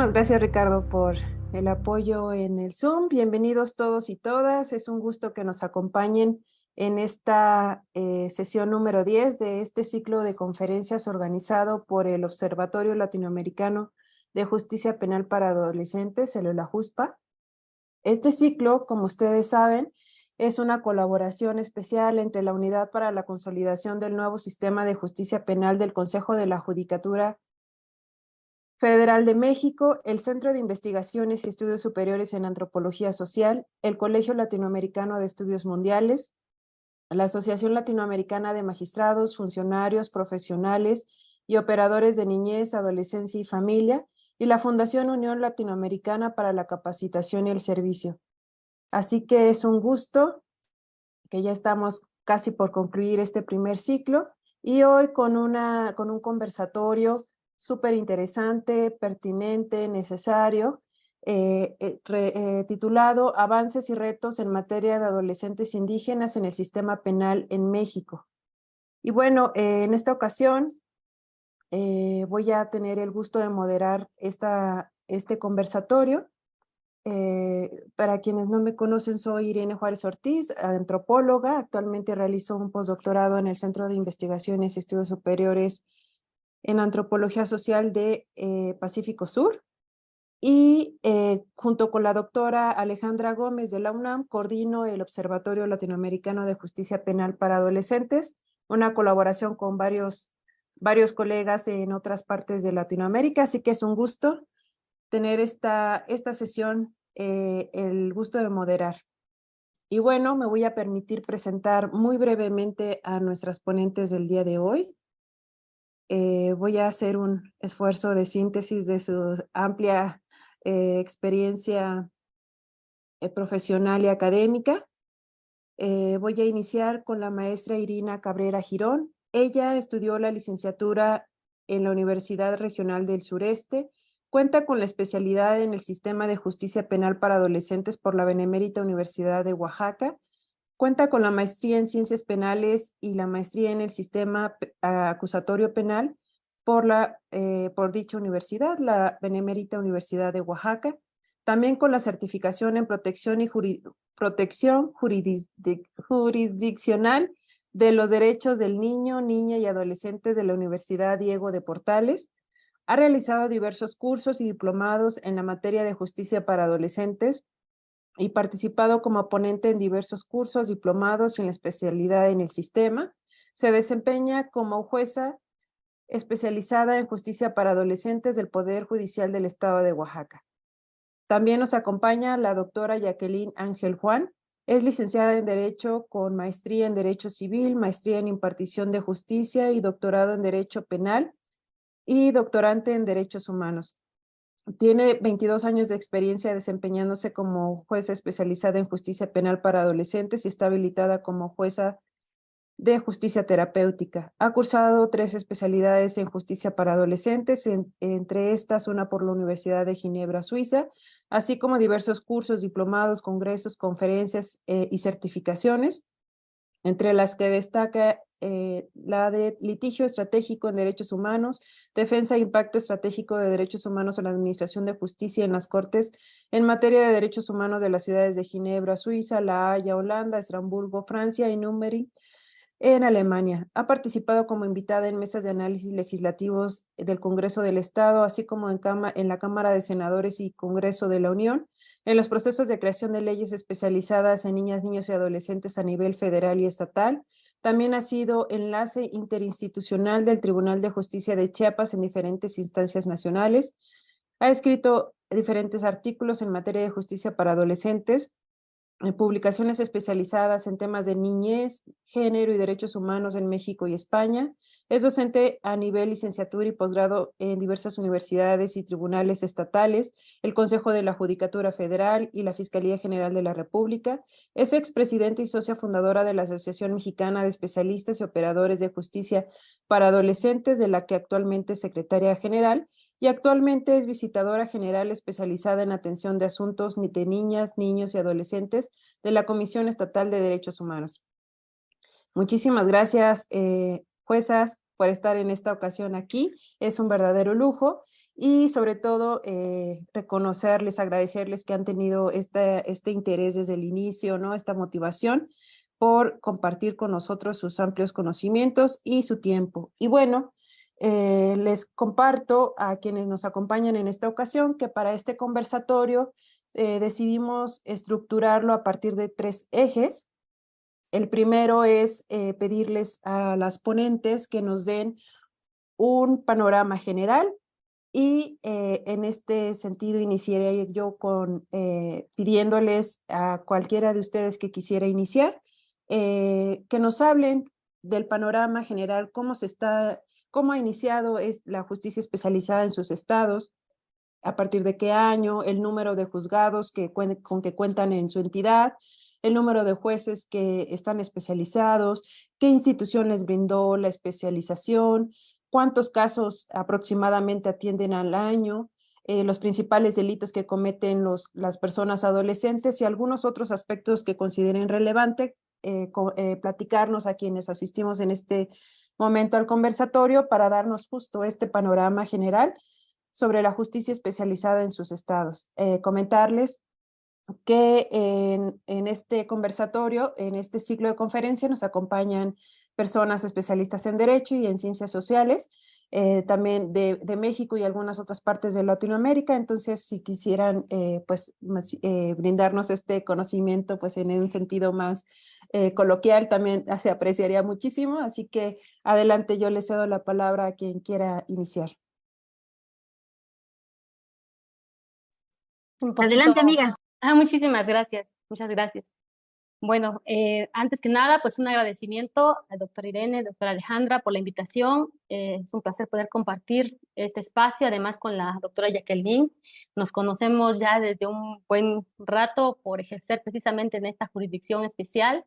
Muchísimas gracias, Ricardo, por el apoyo en el Zoom. Bienvenidos todos y todas. Es un gusto que nos acompañen en esta sesión número 10 de este ciclo de conferencias organizado por el Observatorio Latinoamericano de Justicia Penal para Adolescentes, el OLAJUSPA. Este ciclo, como ustedes saben, es una colaboración especial entre la Unidad para la Consolidación del Nuevo Sistema de Justicia Penal del Consejo de la Judicatura Federal de México, el Centro de Investigaciones y Estudios Superiores en Antropología Social, el Colegio Latinoamericano de Estudios Mundiales, la Asociación Latinoamericana de Magistrados, Funcionarios, Profesionales y Operadores de Niñez, Adolescencia y Familia, y la Fundación Unión Latinoamericana para la Capacitación y el Servicio. Así que es un gusto que ya estamos casi por concluir este primer ciclo y hoy con un conversatorio súper interesante, pertinente, necesario, titulado Avances y retos en materia de adolescentes indígenas en el sistema penal en México. Y bueno, en esta ocasión voy a tener el gusto de moderar este conversatorio. Para quienes no me conocen, soy Irene Juárez Ortiz, antropóloga. Actualmente realizo un postdoctorado en el Centro de Investigaciones y Estudios Superiores en Antropología Social de Pacífico Sur. Y junto con la doctora Alejandra Gómez de la UNAM, coordino el Observatorio Latinoamericano de Justicia Penal para Adolescentes, una colaboración con varios colegas en otras partes de Latinoamérica. Así que es un gusto tener esta sesión, el gusto de moderar. Y bueno, me voy a permitir presentar muy brevemente a nuestras ponentes del día de hoy. Voy a hacer un esfuerzo de síntesis de su amplia experiencia profesional y académica. Voy a iniciar con la maestra Irina Cabrera Girón. Ella estudió la licenciatura en la Universidad Regional del Sureste. Cuenta con la especialidad en el Sistema de Justicia Penal para Adolescentes por la Benemérita Universidad de Oaxaca. Cuenta con la maestría en Ciencias Penales y la maestría en el Sistema Acusatorio Penal por dicha universidad, la Benemérita Universidad de Oaxaca. También con la certificación en protección jurisdiccional de los derechos del niño, niña y adolescentes de la Universidad Diego de Portales. Ha realizado diversos cursos y diplomados en la materia de justicia para adolescentes y participado como ponente en diversos cursos, diplomados y en la especialidad en el sistema. Se desempeña como jueza especializada en justicia para adolescentes del Poder Judicial del Estado de Oaxaca. También nos acompaña la doctora Jacqueline Ángel Juan. Es licenciada en Derecho con maestría en Derecho Civil, maestría en Impartición de Justicia y doctorado en Derecho Penal y doctorante en Derechos Humanos. Tiene 22 años de experiencia desempeñándose como jueza especializada en justicia penal para adolescentes y está habilitada como jueza de justicia terapéutica. Ha cursado 3 especialidades en justicia para adolescentes, entre estas una por la Universidad de Ginebra, Suiza, así como diversos cursos, diplomados, congresos, conferencias y certificaciones, entre las que destaca la de litigio estratégico en derechos humanos, defensa e impacto estratégico de derechos humanos en la administración de justicia en las Cortes en materia de derechos humanos de las ciudades de Ginebra, Suiza, La Haya, Holanda, Estrasburgo, Francia y Nuremberg en Alemania. Ha participado como invitada en mesas de análisis legislativos del Congreso del Estado, así como en la Cámara de Senadores y Congreso de la Unión, en los procesos de creación de leyes especializadas en niñas, niños y adolescentes a nivel federal y estatal. También ha sido enlace interinstitucional del Tribunal de Justicia de Chiapas en diferentes instancias nacionales. Ha escrito diferentes artículos en materia de justicia para adolescentes, publicaciones especializadas en temas de niñez, género y derechos humanos en México y España. Es docente a nivel licenciatura y posgrado en diversas universidades y tribunales estatales, el Consejo de la Judicatura Federal y la Fiscalía General de la República. Es expresidenta y socia fundadora de la Asociación Mexicana de Especialistas y Operadores de Justicia para Adolescentes, de la que actualmente es secretaria general, y actualmente es visitadora general especializada en atención de asuntos de niñas, niños y adolescentes de la Comisión Estatal de Derechos Humanos. Muchísimas gracias, juezas, por estar en esta ocasión aquí. Es un verdadero lujo. y sobre todo reconocerles, agradecerles que han tenido este interés desde el inicio, ¿no? Esta motivación por compartir con nosotros sus amplios conocimientos y su tiempo. Y bueno, les comparto a quienes nos acompañan en esta ocasión que para este conversatorio decidimos estructurarlo a partir de 3 ejes. El primero es pedirles a las ponentes que nos den un panorama general y en este sentido iniciaré yo con pidiéndoles a cualquiera de ustedes que quisiera iniciar que nos hablen del panorama general, cómo ha iniciado la justicia especializada en sus estados, a partir de qué año, el número de juzgados con que cuentan en su entidad, el número de jueces que están especializados, qué institución les brindó la especialización, cuántos casos aproximadamente atienden al año, los principales delitos que cometen las personas adolescentes y algunos otros aspectos que consideren relevante, platicarnos a quienes asistimos en este momento al conversatorio para darnos justo este panorama general sobre la justicia especializada en sus estados. Comentarles que en este conversatorio, en este ciclo de conferencia, nos acompañan personas especialistas en Derecho y en Ciencias Sociales, también de México y algunas otras partes de Latinoamérica. Entonces, si quisieran pues, brindarnos este conocimiento pues, en un sentido más coloquial, también se apreciaría muchísimo. Así que adelante, yo le cedo la palabra a quien quiera iniciar. Un poquito. Adelante, amiga. Muchísimas gracias, muchas gracias. Bueno, antes que nada, pues un agradecimiento al doctor Irene, doctora Alejandra, por la invitación. Es un placer poder compartir este espacio, además con la doctora Jacqueline. Nos conocemos ya desde un buen rato por ejercer precisamente en esta jurisdicción especial.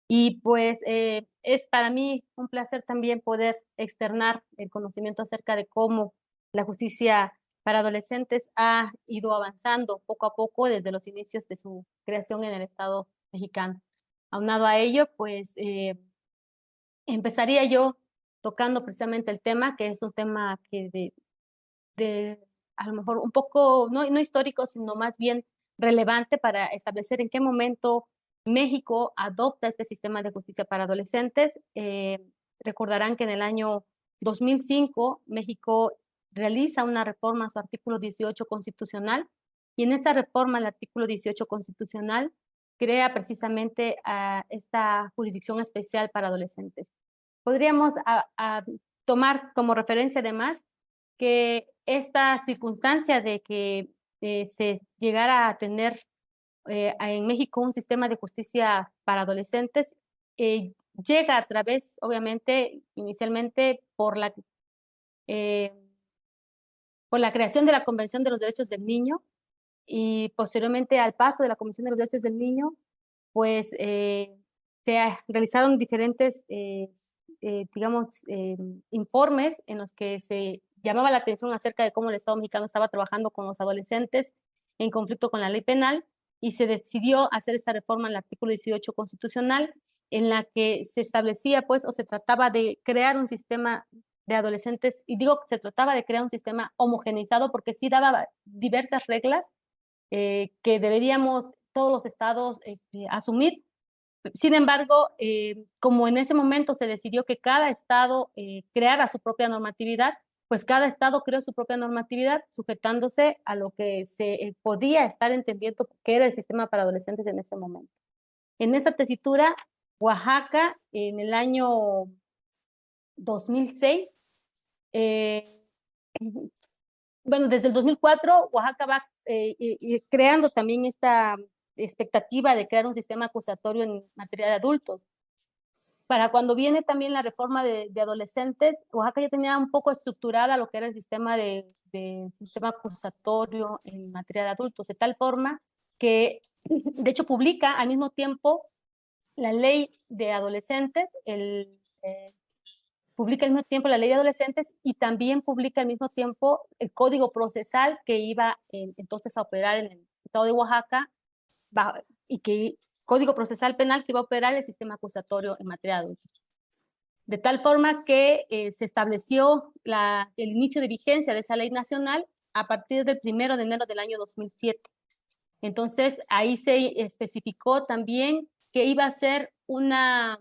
Y pues es para mí un placer también poder externar el conocimiento acerca de cómo la justicia para adolescentes ha ido avanzando poco a poco desde los inicios de su creación en el Estado mexicano. Aunado a ello, pues empezaría yo tocando precisamente el tema, que es un tema que a lo mejor un poco, no histórico, sino más bien relevante para establecer en qué momento México adopta este sistema de justicia para adolescentes. Recordarán que en el año 2005 México realiza una reforma a su artículo 18 constitucional y en esa reforma al artículo 18 constitucional crea precisamente a esta jurisdicción especial para adolescentes. Podríamos tomar como referencia además que esta circunstancia de que se llegara a tener en México un sistema de justicia para adolescentes llega a través, obviamente, inicialmente eh, por la creación de la Convención de los Derechos del Niño y posteriormente al paso de la Convención de los Derechos del Niño, pues se realizaron diferentes, digamos, informes en los que se llamaba la atención acerca de cómo el Estado mexicano estaba trabajando con los adolescentes en conflicto con la ley penal y se decidió hacer esta reforma en el artículo 18 constitucional en la que se establecía, pues, o se trataba de crear un sistema de adolescentes, y digo que se trataba de crear un sistema homogeneizado porque sí daba diversas reglas que deberíamos todos los estados asumir. Sin embargo, como en ese momento se decidió que cada estado creara su propia normatividad, pues cada estado creó su propia normatividad sujetándose a lo que se podía estar entendiendo que era el sistema para adolescentes en ese momento. En esa tesitura, Oaxaca, en el año 2006, bueno, desde el 2004, Oaxaca va creando también esta expectativa de crear un sistema acusatorio en materia de adultos. Para cuando viene también la reforma de adolescentes, Oaxaca ya tenía un poco estructurada lo que era el sistema sistema acusatorio en materia de adultos, de tal forma que, de hecho, publica al mismo tiempo la ley de adolescentes, publica al mismo tiempo la ley de adolescentes y también publica al mismo tiempo el código procesal que iba entonces a operar en el estado de Oaxaca y que código procesal penal que iba a operar el sistema acusatorio en materia de adultos. de tal forma que se estableció el inicio de vigencia de esa ley nacional a partir del 1 de enero del año 2007. Entonces, ahí se especificó también que iba a ser una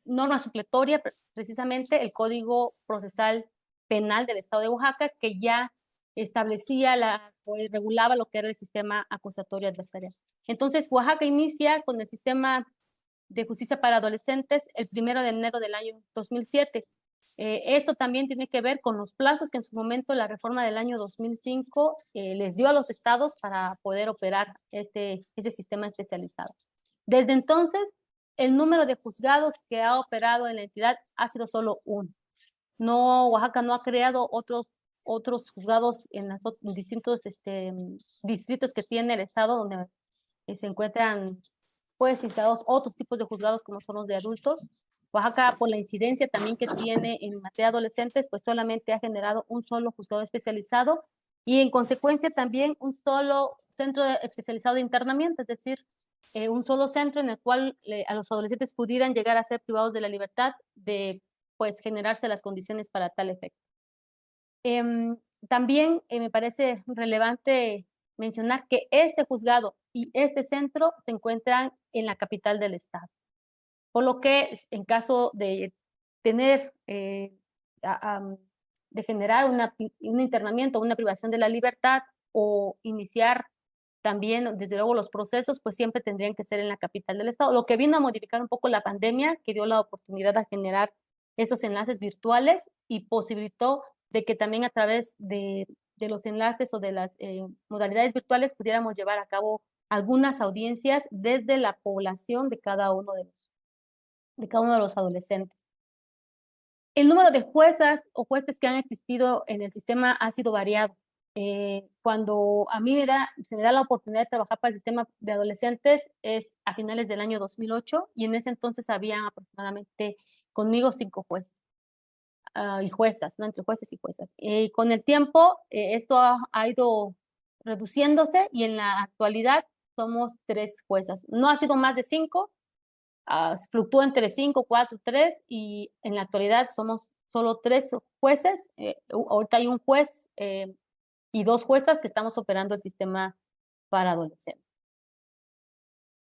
norma supletoria, precisamente el Código Procesal Penal del Estado de Oaxaca, que ya establecía o regulaba lo que era el sistema acusatorio adversarial. Entonces, Oaxaca inicia con el sistema de justicia para adolescentes el 1 de enero del año 2007. Esto también tiene que ver con los plazos que en su momento la reforma del año 2005 les dio a los estados para poder operar ese sistema especializado. Desde entonces, el número de juzgados que ha operado en la entidad ha sido solo uno. No, Oaxaca no ha creado otros juzgados en los distintos distritos que tiene el estado, donde se encuentran pues instalados otros tipos de juzgados como son los de adultos. Oaxaca, por la incidencia también que tiene en materia de adolescentes, pues solamente ha generado un solo juzgado especializado y en consecuencia también un solo centro especializado de internamiento, es decir, un solo centro en el cual a los adolescentes pudieran llegar a ser privados de la libertad de pues generarse las condiciones para tal efecto. También me parece relevante mencionar que este juzgado y este centro se encuentran en la capital del estado. Por lo que en caso de tener, de generar un internamiento, una privación de la libertad o iniciar también, desde luego, los procesos, pues siempre tendrían que ser en la capital del estado. Lo que vino a modificar un poco la pandemia, que dio la oportunidad de generar esos enlaces virtuales y posibilitó de que también a través de los enlaces o de las modalidades virtuales pudiéramos llevar a cabo algunas audiencias desde la población de cada uno de los adolescentes. El número de juezas o jueces que han existido en el sistema ha sido variado. Cuando a mí se me da la oportunidad de trabajar para el sistema de adolescentes es a finales del año 2008 y en ese entonces había aproximadamente conmigo 5 jueces y juezas, ¿no? Entre jueces y juezas. Con el tiempo esto ha ido reduciéndose y en la actualidad somos 3 juezas. No ha sido más de 5, fluctúa entre 5, 4, 3 y en la actualidad somos solo 3 jueces. Ahorita hay un juez y 2 juezas que estamos operando el sistema para adolescentes.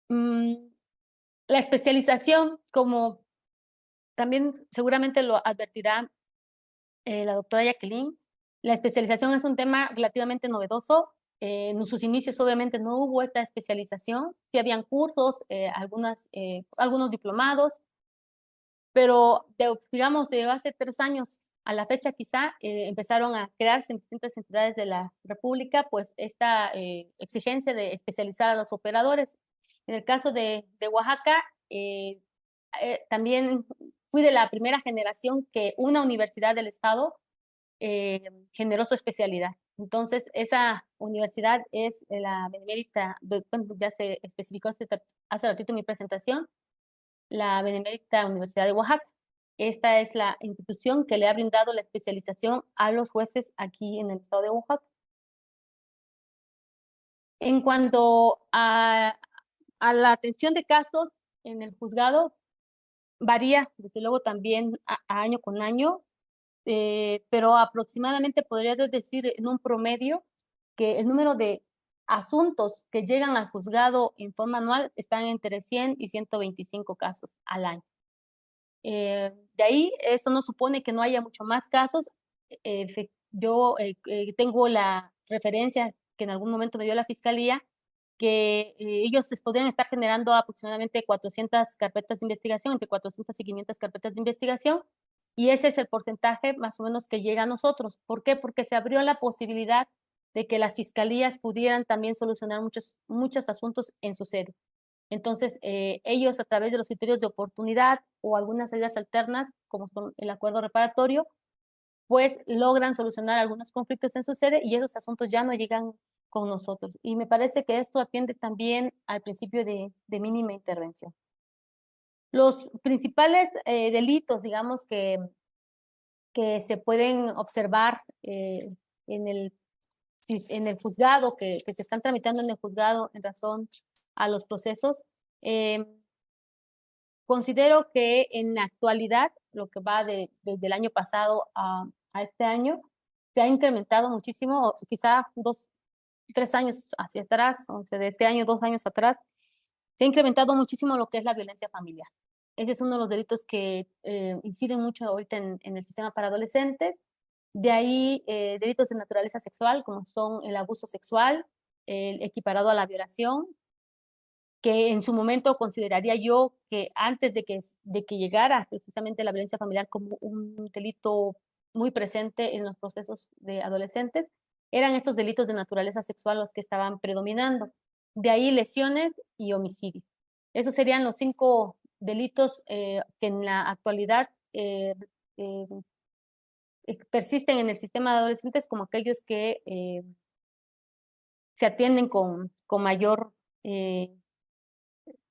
La especialización, como también seguramente lo advertirá la doctora Jacqueline, la especialización es un tema relativamente novedoso. En sus inicios obviamente no hubo esta especialización, sí habían cursos, algunos diplomados, pero digamos de hace 3 años a la fecha quizá empezaron a crearse en distintas entidades de la República pues esta exigencia de especializar a los operadores. En el caso de Oaxaca, también fui de la primera generación que una universidad del estado generó su especialidad. Entonces, esa universidad es la Benemérita, bueno, ya se especificó hace ratito en mi presentación, la Benemérita Universidad de Oaxaca. Esta es la institución que le ha brindado la especialización a los jueces aquí en el estado de Oaxaca. En cuanto a la atención de casos en el juzgado, varía, desde luego, también año con año, pero aproximadamente podría decir en un promedio que el número de asuntos que llegan al juzgado en forma anual están entre 100 y 125 casos al año. De ahí, eso no supone que no haya mucho más casos. Yo tengo la referencia que en algún momento me dio la Fiscalía, que ellos podrían estar generando aproximadamente 400 carpetas de investigación, entre 400 y 500 carpetas de investigación, y ese es el porcentaje más o menos que llega a nosotros. ¿Por qué? Porque se abrió la posibilidad de que las fiscalías pudieran también solucionar muchos asuntos en su sede. Entonces, ellos a través de los criterios de oportunidad o algunas salidas alternas, como son el acuerdo reparatorio, pues logran solucionar algunos conflictos en su sede y esos asuntos ya no llegan con nosotros. Y me parece que esto atiende también al principio de mínima intervención. Los principales delitos, digamos, que se pueden observar en el juzgado, que se están tramitando en el juzgado en razón a los procesos, considero que en la actualidad lo que va desde el año pasado a este año, se ha incrementado muchísimo, quizá 3 años hacia atrás, o sea, de este año, 2 años atrás, se ha incrementado muchísimo lo que es la violencia familiar. Ese es uno de los delitos que inciden mucho ahorita en el sistema para adolescentes. De ahí delitos de naturaleza sexual, como son el abuso sexual, el equiparado a la violación, que en su momento consideraría yo que antes de que llegara precisamente la violencia familiar como un delito muy presente en los procesos de adolescentes, eran estos delitos de naturaleza sexual los que estaban predominando. De ahí lesiones y homicidio. Esos serían los 5 delitos que en la actualidad eh, persisten en el sistema de adolescentes como aquellos que se atienden con mayor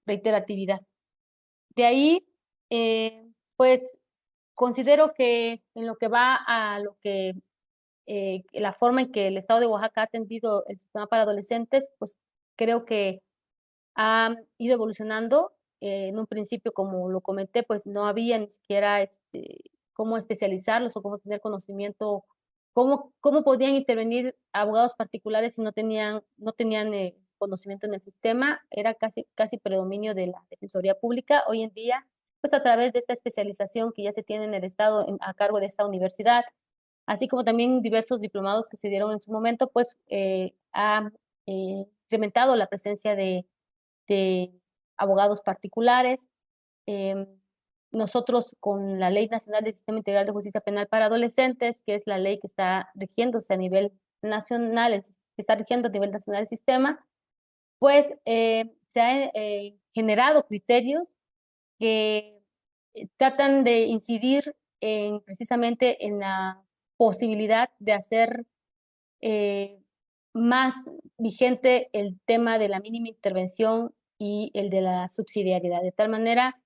reiteratividad. De ahí, pues considero que en lo que va a lo que la forma en que el Estado de Oaxaca ha atendido el sistema para adolescentes, pues creo que ha ido evolucionando. En un principio, como lo comenté, pues no había ni siquiera cómo especializarlos o cómo tener conocimiento, cómo podían intervenir abogados particulares si no tenían conocimiento en el sistema. Era casi predominio de la Defensoría Pública. Hoy en día, pues a través de esta especialización que ya se tiene en el Estado a cargo de esta universidad, así como también diversos diplomados que se dieron en su momento, pues ha incrementado la presencia de abogados particulares. Eh, Nosotros con la Ley Nacional del Sistema Integral de Justicia Penal para Adolescentes, que es la ley que está rigiéndose a nivel nacional, que está rigiendo a nivel nacional el sistema, pues se han generado criterios que tratan de incidir precisamente en la posibilidad de hacer más vigente el tema de la mínima intervención y el de la subsidiariedad, de tal manera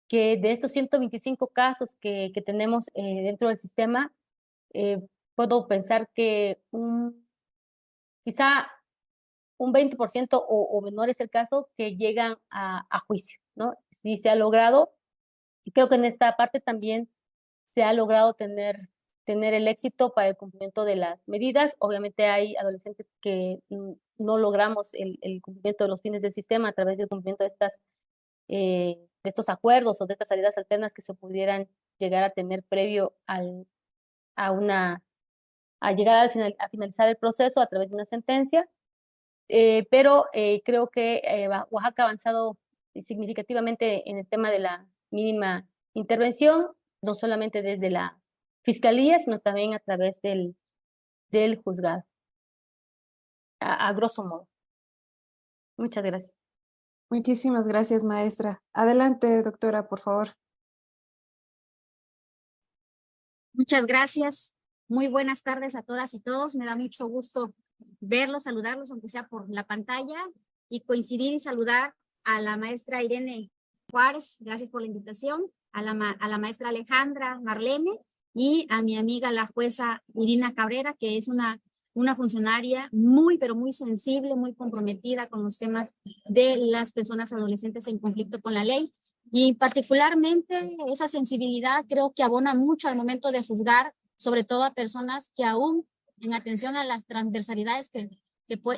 que de estos 125 casos que tenemos dentro del sistema, eh, puedo pensar que quizá un 20% o menor es el caso que llegan a juicio, ¿no? Sí se ha logrado, y creo que en esta parte también se ha logrado tener el éxito para el cumplimiento de las medidas. Obviamente hay adolescentes que no logramos el cumplimiento de los fines del sistema a través del cumplimiento de estos acuerdos o de estas salidas alternas que se pudieran llegar a tener previo a llegar a finalizar el proceso a través de una sentencia. Pero creo que Oaxaca ha avanzado significativamente en el tema de la mínima intervención, no solamente desde la fiscalía, sino también a través del juzgado, a grosso modo. Muchas gracias. Muchísimas gracias, maestra. Adelante, doctora, por favor. Muchas gracias. Muy buenas tardes a todas y todos. Me da mucho gusto verlos, saludarlos, aunque sea por la pantalla, y coincidir y saludar a la maestra Irene Juárez. Gracias por la invitación. A la maestra Alejandra Marlene y a mi amiga la jueza Irina Cabrera, que es una funcionaria muy, pero muy sensible, muy comprometida con los temas de las personas adolescentes en conflicto con la ley. Y particularmente esa sensibilidad creo que abona mucho al momento de juzgar, sobre todo a personas que aún en atención a las transversalidades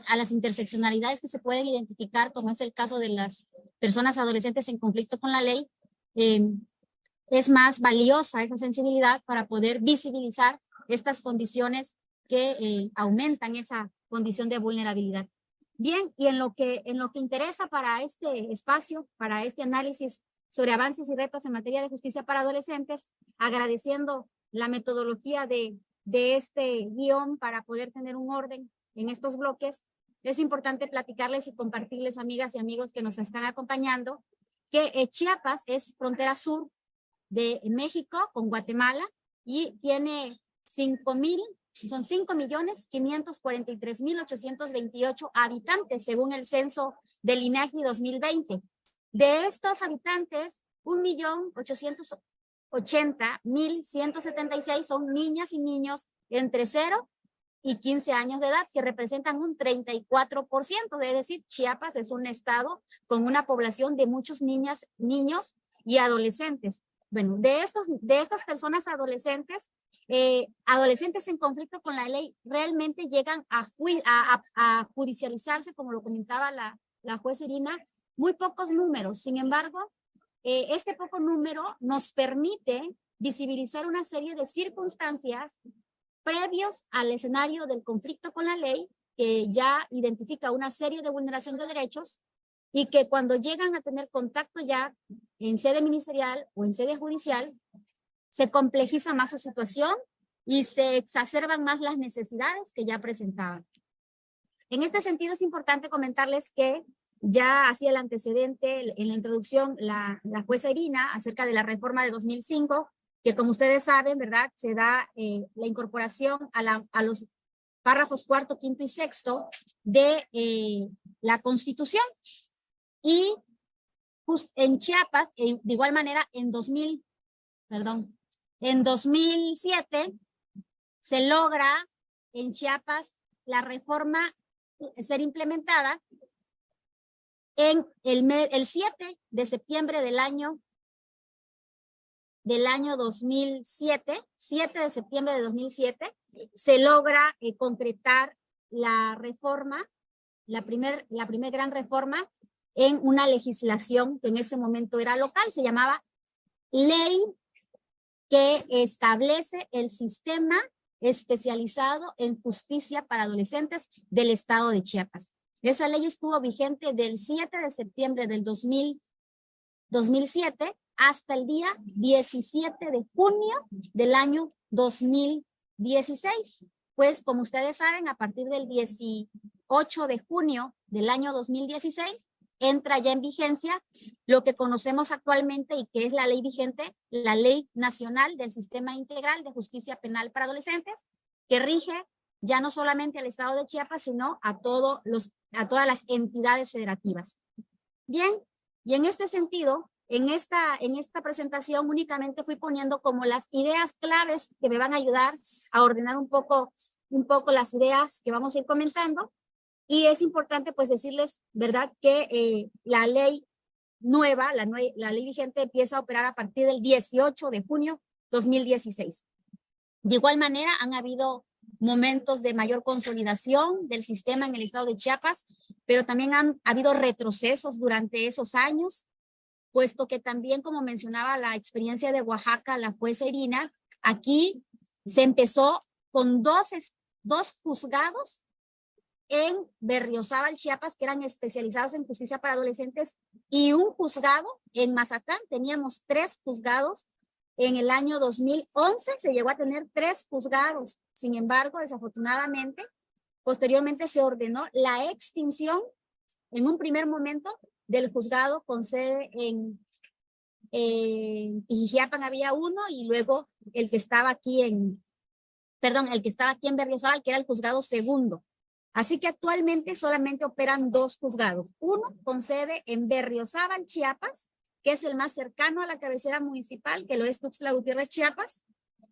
a las interseccionalidades que se pueden identificar, como es el caso de las personas adolescentes en conflicto con la ley, es más valiosa esa sensibilidad para poder visibilizar estas condiciones que aumentan esa condición de vulnerabilidad. Bien, y en lo que interesa para este espacio, para este análisis sobre avances y retos en materia de justicia para adolescentes, agradeciendo la metodología de este guión para poder tener un orden en estos bloques, es importante platicarles y compartirles, amigas y amigos que nos están acompañando, que Chiapas es frontera sur de México con Guatemala y tiene 5.543.828 habitantes según el censo del INEGI 2020. De estos habitantes, 1.880.176 son niñas y niños entre 0 y 15 años de edad, que representan un 34%, es decir, Chiapas es un estado con una población de muchos niñas, niños y adolescentes. bueno, de estas personas adolescentes, adolescentes en conflicto con la ley, realmente llegan a judicializarse, como lo comentaba la juez Irina, muy pocos números. Sin embargo, este poco número nos permite visibilizar una serie de circunstancias previos al escenario del conflicto con la ley, que ya identifica una serie de vulneración de derechos y que cuando llegan a tener contacto ya en sede ministerial o en sede judicial, se complejiza más su situación y se exacerban más las necesidades que ya presentaban. En este sentido es importante comentarles que ya hacía el antecedente en la introducción la jueza Irina acerca de la reforma de 2005, que como ustedes saben, ¿verdad? Se da la incorporación a los párrafos 4º, 5º y 6º de la Constitución. Y en Chiapas, de igual manera, en 2007 se logra en Chiapas la reforma ser implementada en el 7 de septiembre del año 2007, 7 de septiembre de 2007, se logra concretar la reforma, la primer gran reforma en una legislación que en ese momento era local, se llamaba Ley que establece el sistema especializado en justicia para adolescentes del estado de Chiapas. Esa ley estuvo vigente del 7 de septiembre del 2007 hasta el día 17 de junio del año 2016. Pues como ustedes saben, a partir del 18 de junio del año 2016 entra ya en vigencia lo que conocemos actualmente y que es la ley vigente, la Ley Nacional del Sistema Integral de Justicia Penal para Adolescentes, que rige ya no solamente al estado de Chiapas, sino a todas las entidades federativas. Bien, y en este sentido, en esta presentación únicamente fui poniendo como las ideas claves que me van a ayudar a ordenar un poco las ideas que vamos a ir comentando. Y es importante pues decirles, ¿verdad?, que la ley nueva, la ley vigente empieza a operar a partir del 18 de junio 2016. De igual manera, han habido momentos de mayor consolidación del sistema en el estado de Chiapas, pero también han habido retrocesos durante esos años, puesto que también, como mencionaba la experiencia de Oaxaca, la jueza Irina, aquí se empezó con dos juzgados en Berriozábal, Chiapas, que eran especializados en justicia para adolescentes, y un juzgado en Mazatlán. Teníamos 3 juzgados. En el año 2011 se llegó a tener 3 juzgados. Sin embargo, desafortunadamente, posteriormente se ordenó la extinción en un primer momento del juzgado con sede en Ijijiapan había uno, y luego el que estaba aquí en Berriozábal, que era el juzgado segundo. Así que actualmente solamente operan 2 juzgados. Uno con sede en Berriozábal, Chiapas, que es el más cercano a la cabecera municipal, que lo es Tuxtla Gutiérrez, Chiapas,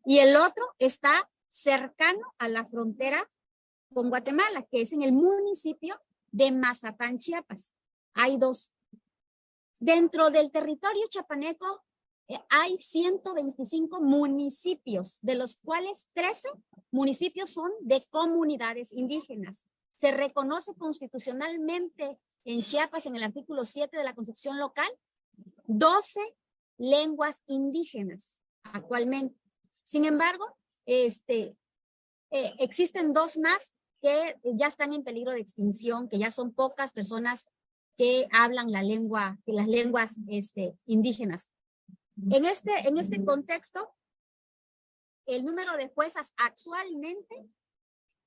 y el otro está cercano a la frontera con Guatemala, que es en el municipio de Mazatán, Chiapas. Hay 2. Dentro del territorio chiapaneco hay 125 municipios, de los cuales 13 municipios son de comunidades indígenas. Se reconoce constitucionalmente en Chiapas, en el artículo 7 de la Constitución local, 12 lenguas indígenas actualmente. Sin embargo, existen 2 más que ya están en peligro de extinción, que ya son pocas personas que hablan las lenguas indígenas. En este contexto, el número de juezas actualmente,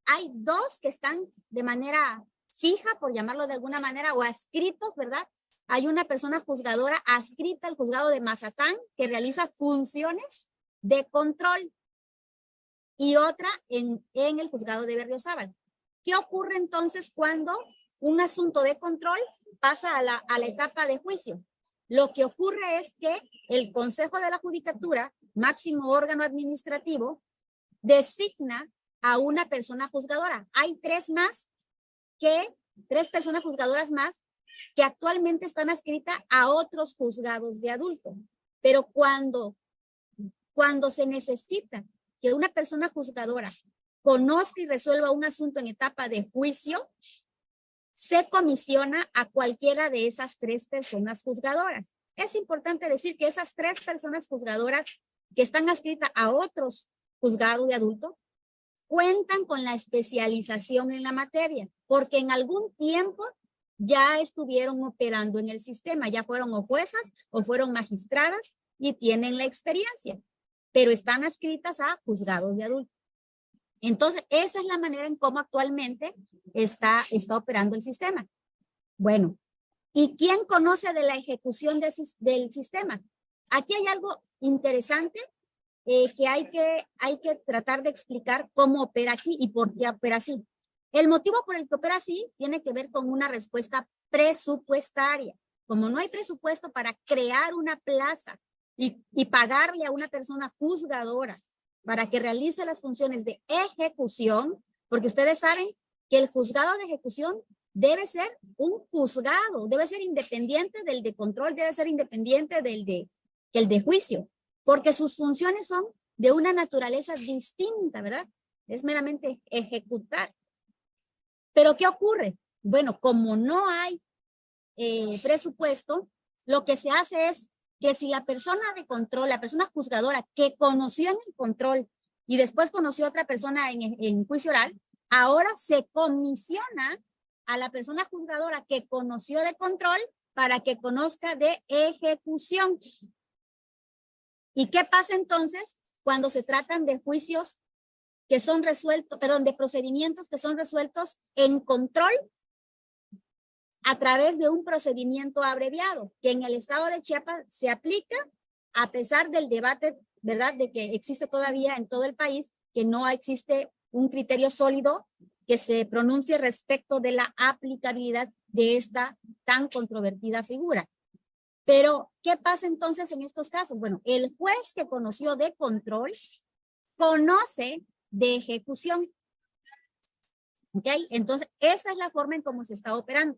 hay 2 que están de manera fija, por llamarlo de alguna manera, o adscritos, ¿verdad? Hay una persona juzgadora adscrita al juzgado de Mazatán que realiza funciones de control, y otra en el juzgado de Berriozábal. ¿Qué ocurre entonces cuando un asunto de control pasa a la etapa de juicio? Lo que ocurre es que el Consejo de la Judicatura, máximo órgano administrativo, designa a una persona juzgadora. Hay 3 personas juzgadoras más que actualmente están adscritas a otros juzgados de adulto. Pero cuando cuando se necesita que una persona juzgadora conozca y resuelva un asunto en etapa de juicio, se comisiona a cualquiera de esas 3 personas juzgadoras. Es importante decir que esas 3 personas juzgadoras que están adscritas a otros juzgados de adulto cuentan con la especialización en la materia, porque en algún tiempo ya estuvieron operando en el sistema, ya fueron o juezas o fueron magistradas y tienen la experiencia, pero están adscritas a juzgados de adultos. Entonces, esa es la manera en cómo actualmente está operando el sistema. Bueno, ¿y quién conoce de la ejecución del sistema? Aquí hay algo interesante que hay que tratar de explicar cómo opera aquí y por qué opera así. El motivo por el que opera así tiene que ver con una respuesta presupuestaria. Como no hay presupuesto para crear una plaza y pagarle a una persona juzgadora para que realice las funciones de ejecución, porque ustedes saben que el juzgado de ejecución debe ser un juzgado, debe ser independiente del de control, debe ser independiente del de juicio, porque sus funciones son de una naturaleza distinta, ¿verdad? Es meramente ejecutar. Pero ¿qué ocurre? Bueno, como no hay presupuesto, lo que se hace es que si la persona de control, la persona juzgadora que conoció en el control y después conoció a otra persona en juicio oral, ahora se comisiona a la persona juzgadora que conoció de control para que conozca de ejecución. ¿Y qué pasa entonces cuando se tratan de juicios que son resueltos, perdón, de procedimientos que son resueltos en control a través de un procedimiento abreviado, que en el estado de Chiapas se aplica a pesar del debate, ¿verdad?, de que existe todavía en todo el país, que no existe un criterio sólido que se pronuncie respecto de la aplicabilidad de esta tan controvertida figura. Pero, ¿qué pasa entonces en estos casos? Bueno, el juez que conoció de control conoce de ejecución. ¿Ok? Entonces, esa es la forma en cómo se está operando.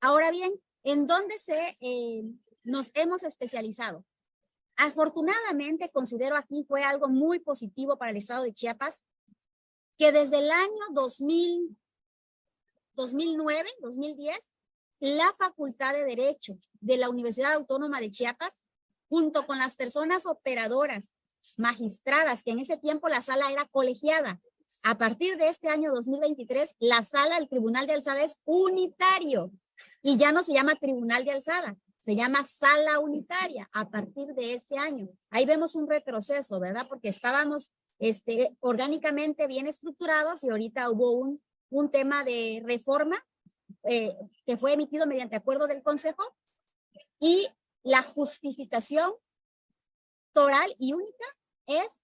Ahora bien, ¿en dónde nos hemos especializado? Afortunadamente, considero aquí fue algo muy positivo para el estado de Chiapas, que desde el año 2009, 2010, la Facultad de Derecho de la Universidad Autónoma de Chiapas, junto con las personas operadoras, magistradas, que en ese tiempo la sala era colegiada. A partir de este año 2023, la sala del Tribunal de Alzada es unitario y ya no se llama Tribunal de Alzada, se llama Sala Unitaria a partir de este año. Ahí vemos un retroceso, ¿verdad? Porque estábamos orgánicamente bien estructurados y ahorita hubo un tema de reforma que fue emitido mediante acuerdo del Consejo y la justificación toral y única es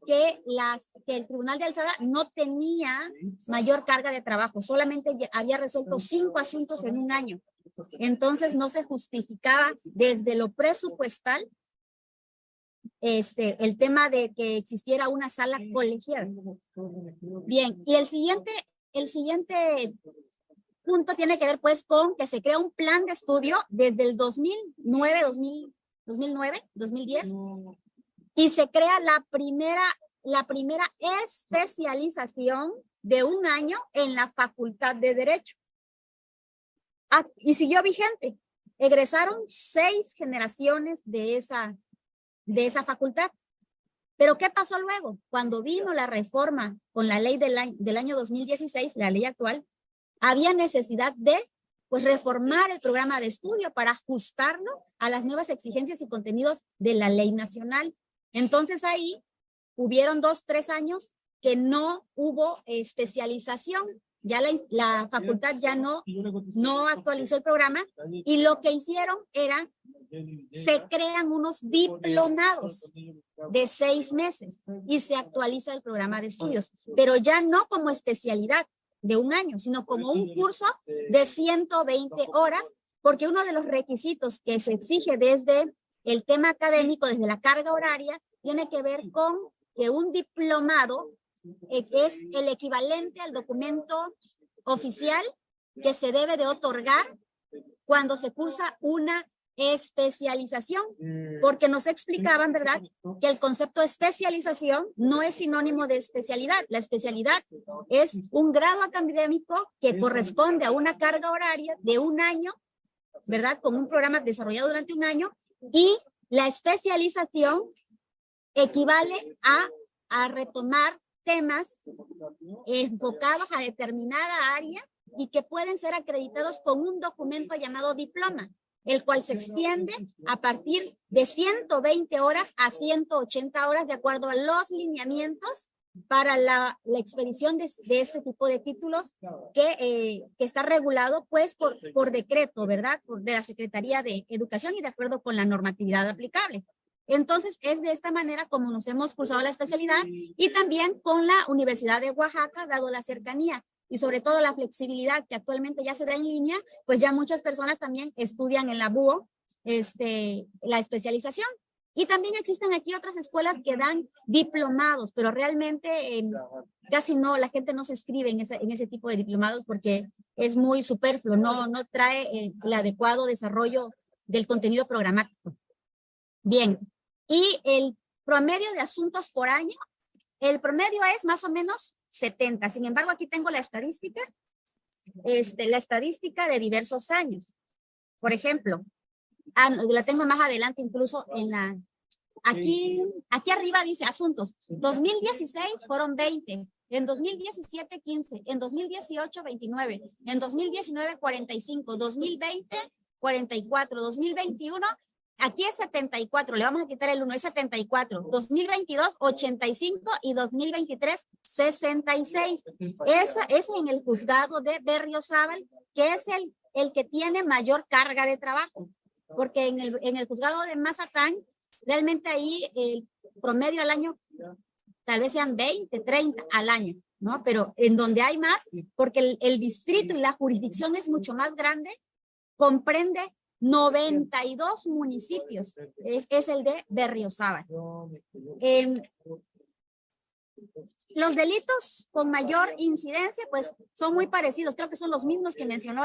que el Tribunal de Alzada no tenía mayor carga de trabajo, solamente había resuelto 5 asuntos en un año. Entonces no se justificaba desde lo presupuestal el tema de que existiera una sala colegiada. Bien, y el siguiente punto tiene que ver pues con que se crea un plan de estudio desde el 2009, 2010, y se crea la primera especialización de un año en la Facultad de Derecho. Y siguió vigente. Egresaron 6 generaciones de esa facultad. Pero ¿qué pasó luego? Cuando vino la reforma con la ley del año 2016, la ley actual, había necesidad de pues reformar el programa de estudio para ajustarlo a las nuevas exigencias y contenidos de la ley nacional. Entonces ahí hubieron 2-3 años que no hubo especialización. Ya la facultad ya no actualizó el programa y lo que hicieron era, se crean unos diplomados de 6 meses y se actualiza el programa de estudios, pero ya no como especialidad de un año, sino como un curso de 120 horas, porque uno de los requisitos que se exige desde el tema académico, desde la carga horaria, tiene que ver con que un diplomado es el equivalente al documento oficial que se debe de otorgar cuando se cursa una especialización, porque nos explicaban, ¿verdad?, que el concepto de especialización no es sinónimo de especialidad. La especialidad es un grado académico que corresponde a una carga horaria de un año, ¿verdad?, con un programa desarrollado durante un año, y la especialización equivale a retomar temas enfocados a determinada área y que pueden ser acreditados con un documento llamado diploma, el cual se extiende a partir de 120 horas a 180 horas de acuerdo a los lineamientos para la expedición de este tipo de títulos que está regulado pues por decreto, ¿verdad?, de la Secretaría de Educación y de acuerdo con la normatividad aplicable. Entonces, es de esta manera como nos hemos cursado la especialidad y también con la Universidad de Oaxaca, dado la cercanía y sobre todo la flexibilidad que actualmente ya se da en línea, pues ya muchas personas también estudian en la BUO la especialización. Y también existen aquí otras escuelas que dan diplomados, pero realmente casi no, la gente no se inscribe en ese tipo de diplomados porque es muy superfluo, no trae el adecuado desarrollo del contenido programático. Bien, y el promedio de asuntos por año, el promedio es más o menos 70. Sin embargo, aquí tengo la estadística de diversos años. Por ejemplo, la tengo más adelante incluso en la, aquí arriba dice asuntos. 2016 fueron 20, en 2017 15, en 2018 29, en 2019 45, 2020 44, 2021 aquí es 74, le vamos a quitar el 1, es 74, 2022 85 y 2023 66. Esa es en el juzgado de Berriozábal, que es el que tiene mayor carga de trabajo, porque en el juzgado de Mazatlán, realmente ahí el promedio al año tal vez sean 20, 30 al año, ¿no? Pero en donde hay más, porque el distrito y la jurisdicción es mucho más grande, comprende 92 municipios, es el de Berriozábal. Los delitos con mayor incidencia, pues son muy parecidos, creo que son los mismos que mencionó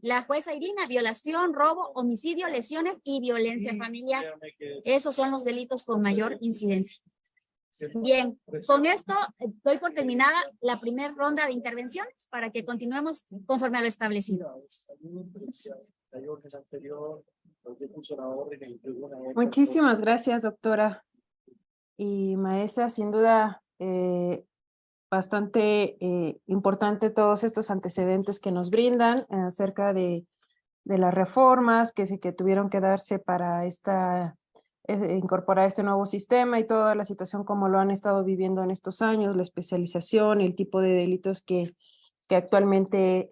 la jueza Irina: violación, robo, homicidio, lesiones y violencia familiar. Esos son los delitos con mayor incidencia. Bien, con esto doy por terminada la primera ronda de intervenciones para que continuemos conforme a lo establecido. Muchísimas gracias, doctora y maestra. Sin duda, bastante importante todos estos antecedentes que nos brindan acerca de las reformas que tuvieron que darse para incorporar este nuevo sistema y toda la situación como lo han estado viviendo en estos años, la especialización, el tipo de delitos que actualmente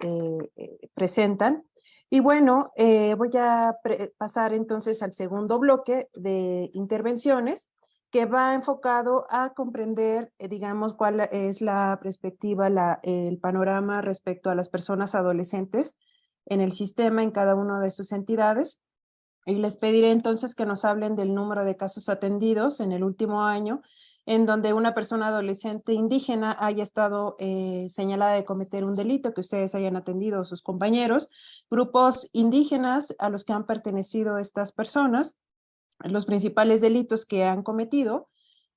presentan. Y bueno, voy a pasar entonces al segundo bloque de intervenciones, que va enfocado a comprender, digamos, cuál es la perspectiva, el panorama respecto a las personas adolescentes en el sistema, en cada una de sus entidades. Y les pediré entonces que nos hablen del número de casos atendidos en el último año, en donde una persona adolescente indígena haya estado señalada de cometer un delito que ustedes hayan atendido, sus compañeros, grupos indígenas a los que han pertenecido estas personas, los principales delitos que han cometido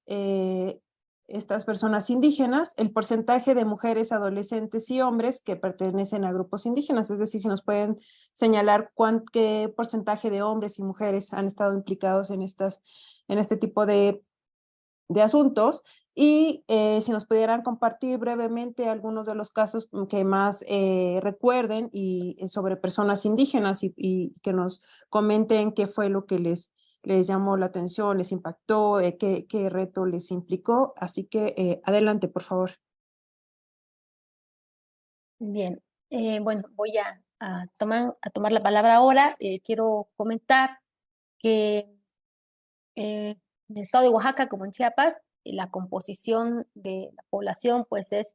estas personas indígenas, el porcentaje de mujeres, adolescentes y hombres que pertenecen a grupos indígenas, es decir, si nos pueden señalar qué porcentaje de hombres y mujeres han estado implicados en este tipo de asuntos, y si nos pudieran compartir brevemente algunos de los casos que más recuerden y sobre personas indígenas y que nos comenten qué fue lo que les llamó la atención, les impactó, qué reto les implicó. Así que adelante, por favor. Bien, bueno, voy a tomar la palabra ahora. Quiero comentar que en el estado de Oaxaca, como en Chiapas, la composición de la población pues es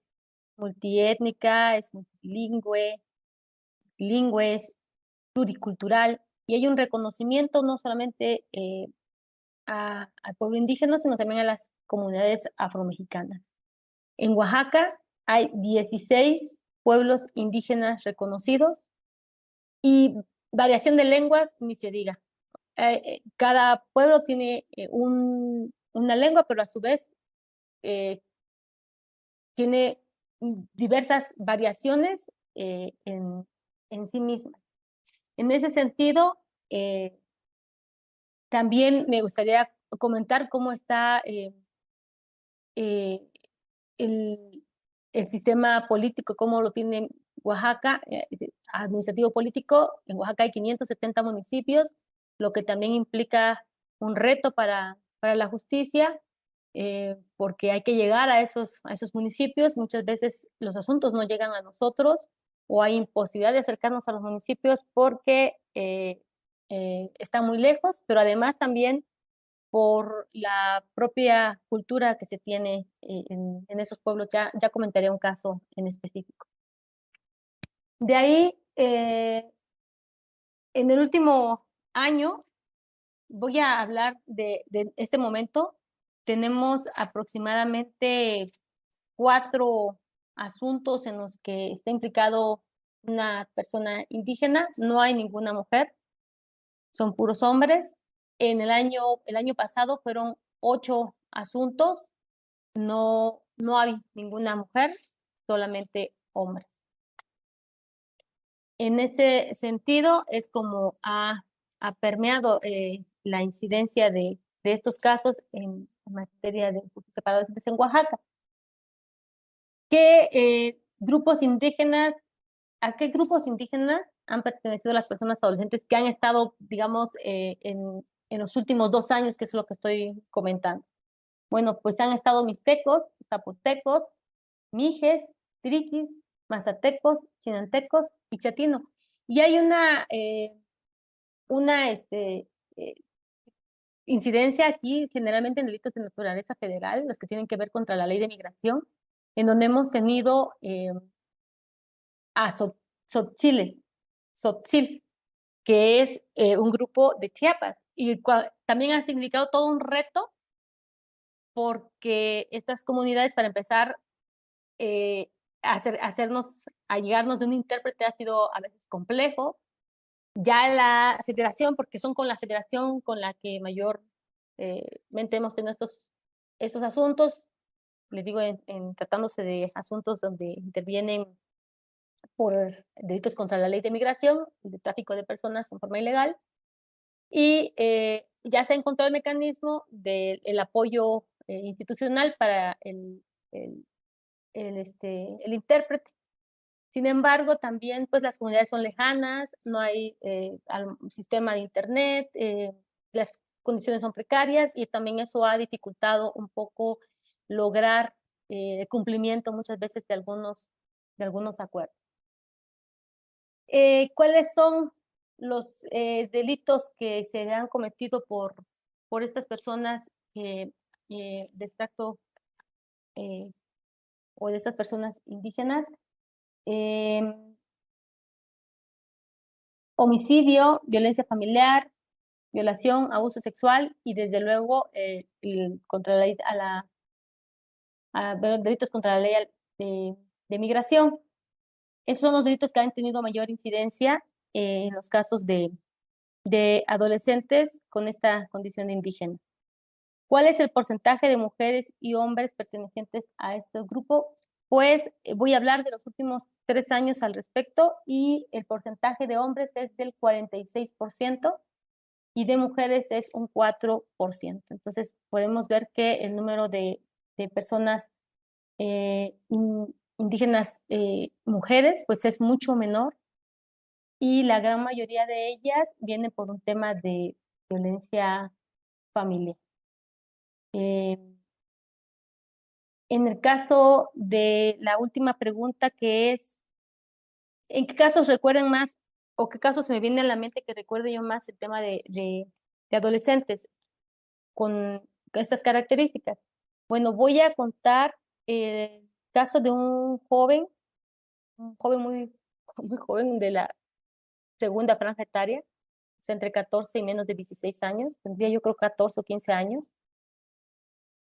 multiétnica, es multilingüe, es pluricultural, y hay un reconocimiento no solamente al pueblo indígena, sino también a las comunidades afromexicanas. En Oaxaca hay 16 pueblos indígenas reconocidos y variación de lenguas, ni se diga. Cada pueblo tiene una lengua, pero a su vez tiene diversas variaciones en sí mismas. En ese sentido, también me gustaría comentar cómo está el, el sistema político, cómo lo tiene Oaxaca, administrativo político. En Oaxaca hay 570 municipios, lo que también implica un reto para la justicia, porque hay que llegar a esos municipios. Muchas veces los asuntos no llegan a nosotros o hay imposibilidad de acercarnos a los municipios porque están muy lejos, pero además también por la propia cultura que se tiene en esos pueblos. Ya comentaré un caso en específico. De ahí, en el último año, voy a hablar de este momento. Tenemos aproximadamente 4 asuntos en los que está implicado una persona indígena. No hay ninguna mujer, son puros hombres. El año pasado fueron 8 asuntos, no hay ninguna mujer, solamente hombres. En ese sentido es como ha permeado la incidencia de estos casos en materia de justicia para adolescentes en Oaxaca. ¿A qué grupos indígenas han pertenecido las personas adolescentes que han estado, digamos, en los últimos 2 años, que es lo que estoy comentando? Bueno, pues han estado mixtecos, zapotecos, mijes, triquis, mazatecos, chinantecos y chatinos. Y hay una incidencia aquí, generalmente en delitos de naturaleza federal, los que tienen que ver contra la ley de migración, en donde hemos tenido a Tzotzil, que es un grupo de Chiapas. Y también ha significado todo un reto porque estas comunidades, para empezar, llegarnos de un intérprete ha sido a veces complejo. Ya la federación, porque son con la federación con la que mayormente hemos tenido estos asuntos, les digo, tratándose de asuntos donde intervienen por delitos contra la ley de migración, de tráfico de personas en forma ilegal, y ya se encontró el mecanismo del apoyo institucional para el intérprete. Sin embargo, también pues las comunidades son lejanas, no hay sistema de internet, las condiciones son precarias y también eso ha dificultado un poco lograr el cumplimiento muchas veces de algunos acuerdos. ¿Cuáles son los delitos que se han cometido por estas personas de extracto o de estas personas indígenas? Homicidio, violencia familiar, violación, abuso sexual y desde luego contra delitos contra la ley de migración. Esos son los delitos que han tenido mayor incidencia en los casos de adolescentes con esta condición de indígena. ¿Cuál es el porcentaje de mujeres y hombres pertenecientes a este grupo? Pues voy a hablar de los últimos 3 años al respecto y el porcentaje de hombres es del 46% y de mujeres es un 4%. Entonces podemos ver que el número de personas indígenas mujeres pues es mucho menor y la gran mayoría de ellas viene por un tema de violencia familiar. En el caso de la última pregunta, que es, ¿en qué casos recuerden más o qué casos se me viene a la mente que recuerde yo más el tema de adolescentes con estas características? Bueno, voy a contar el caso de un joven muy, muy joven de la segunda franja etaria, es entre 14 y menos de 16 años, tendría yo creo 14 o 15 años,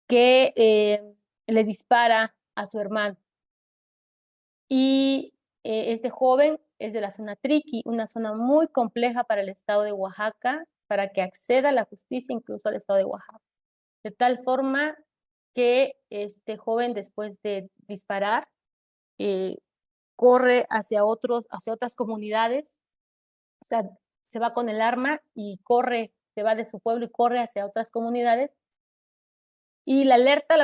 que le dispara a su hermano. Y este joven es de la zona Triqui, una zona muy compleja para el estado de Oaxaca, para que acceda a la justicia incluso al estado de Oaxaca. De tal forma que este joven, después de disparar, corre hacia otras comunidades, o sea, se va con el arma y corre, se va de su pueblo y corre hacia otras comunidades. Y la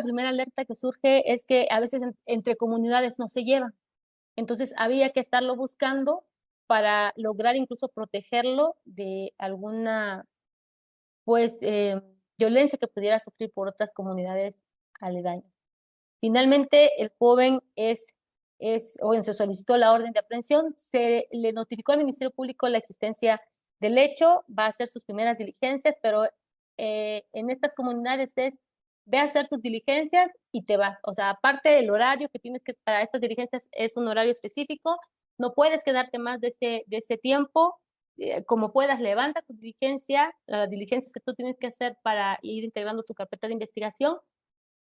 primera alerta que surge es que a veces entre comunidades no se llevan. Entonces había que estarlo buscando para lograr incluso protegerlo de alguna, pues, violencia que pudiera sufrir por otras comunidades aledañas. Finalmente, el joven se solicitó la orden de aprehensión, se le notificó al Ministerio Público la existencia del hecho, va a hacer sus primeras diligencias, pero en estas comunidades es, ve a hacer tus diligencias y te vas. O sea, aparte del horario que tienes que, para estas diligencias es un horario específico, no puedes quedarte más de ese tiempo, como puedas, levanta tu diligencia, las diligencias que tú tienes que hacer para ir integrando tu carpeta de investigación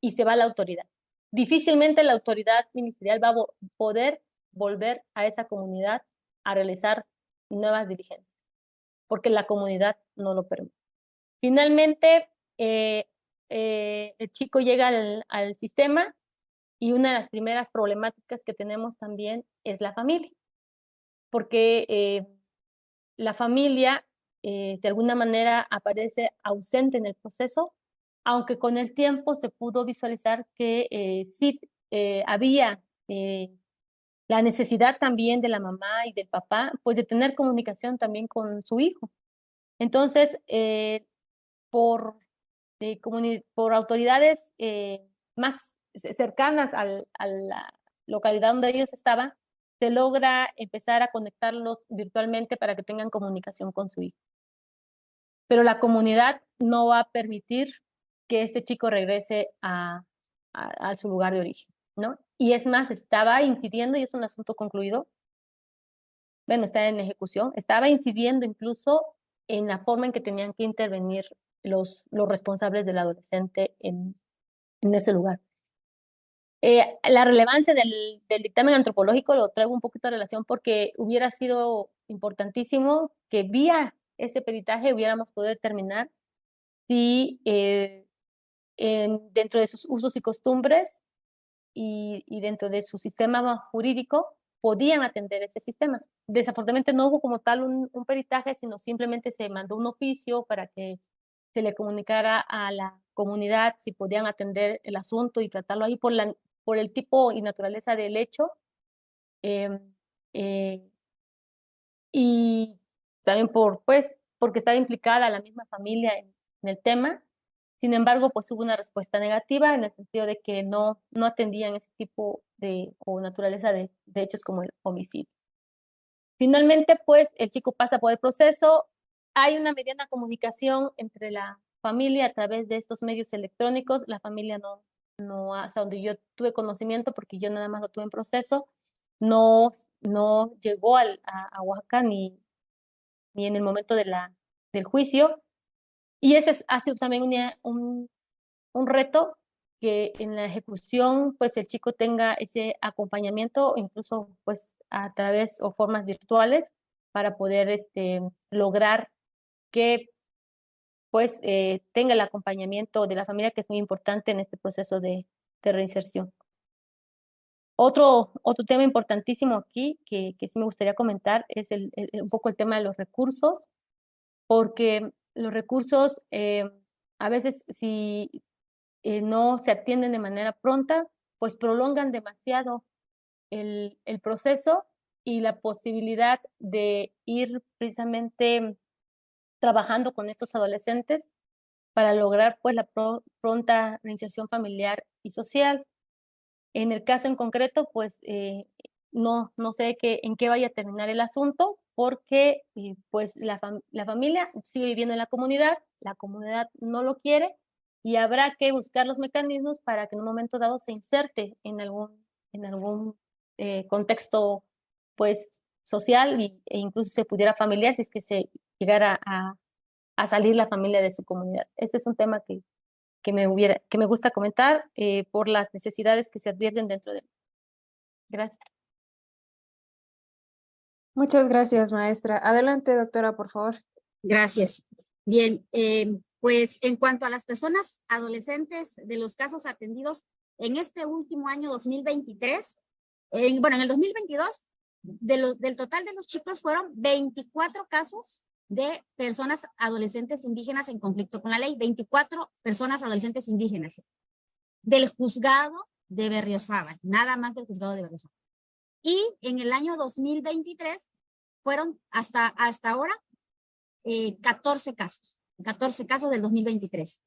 y se va a la autoridad. Difícilmente la autoridad ministerial va a poder volver a esa comunidad a realizar nuevas diligencias, porque la comunidad no lo permite. Finalmente, el chico llega al sistema y una de las primeras problemáticas que tenemos también es la familia, porque la familia de alguna manera aparece ausente en el proceso, aunque con el tiempo se pudo visualizar que sí había la necesidad también de la mamá y del papá, pues de tener comunicación también con su hijo. Entonces, por autoridades más cercanas a la localidad donde ellos estaban, se logra empezar a conectarlos virtualmente para que tengan comunicación con su hijo. Pero la comunidad no va a permitir que este chico regrese a su lugar de origen, ¿no? Y es más, estaba incidiendo, y es un asunto concluido, bueno, está en ejecución, estaba incidiendo incluso en la forma en que tenían que intervenir los responsables del adolescente en ese lugar. La relevancia del dictamen antropológico lo traigo un poquito a relación porque hubiera sido importantísimo que vía ese peritaje hubiéramos podido determinar si dentro de sus usos y costumbres y dentro de su sistema jurídico podían atender ese sistema. Desafortunadamente no hubo como tal un peritaje, sino simplemente se mandó un oficio para que se le comunicara a la comunidad si podían atender el asunto y tratarlo ahí por el tipo y naturaleza del hecho. Eh, eh, y también porque estaba implicada la misma familia en el tema. Sin embargo, pues hubo una respuesta negativa en el sentido de que no atendían ese tipo o naturaleza de hechos como el homicidio. Finalmente, pues el chico pasa por el proceso. Hay una mediana comunicación entre la familia a través de estos medios electrónicos. La familia no hasta donde yo tuve conocimiento, porque yo nada más lo tuve en proceso, no llegó a Oaxaca ni en el momento del juicio. Y ese ha sido también un reto, que en la ejecución pues el chico tenga ese acompañamiento, incluso pues a través o formas virtuales, para poder lograr que pues tenga el acompañamiento de la familia, que es muy importante en este proceso de reinserción. Otro tema importantísimo aquí que sí me gustaría comentar es un poco el tema de los recursos, porque los recursos a veces si no se atienden de manera pronta, pues prolongan demasiado el proceso y la posibilidad de ir precisamente trabajando con estos adolescentes para lograr pues la pronta reinserción familiar y social. En el caso en concreto, pues no sé en qué vaya a terminar el asunto, porque pues la familia sigue viviendo en la comunidad no lo quiere, y habrá que buscar los mecanismos para que en un momento dado se inserte en algún contexto pues social e incluso se pudiera familiar si es que se llegara a salir la familia de su comunidad. Ese es un tema que me gusta comentar por las necesidades que se advierten dentro de él. Gracias. Muchas gracias, maestra. Adelante, doctora, por favor. Gracias. Bien, pues en cuanto a las personas adolescentes de los casos atendidos en este último año 2023, bueno, en el 2022, del total de los chicos fueron 24 casos de personas adolescentes indígenas en conflicto con la ley, 24 personas adolescentes indígenas del juzgado de Berriozábal, nada más del juzgado de Berriozábal. Y en el año 2023 fueron hasta ahora 14 casos del 2023.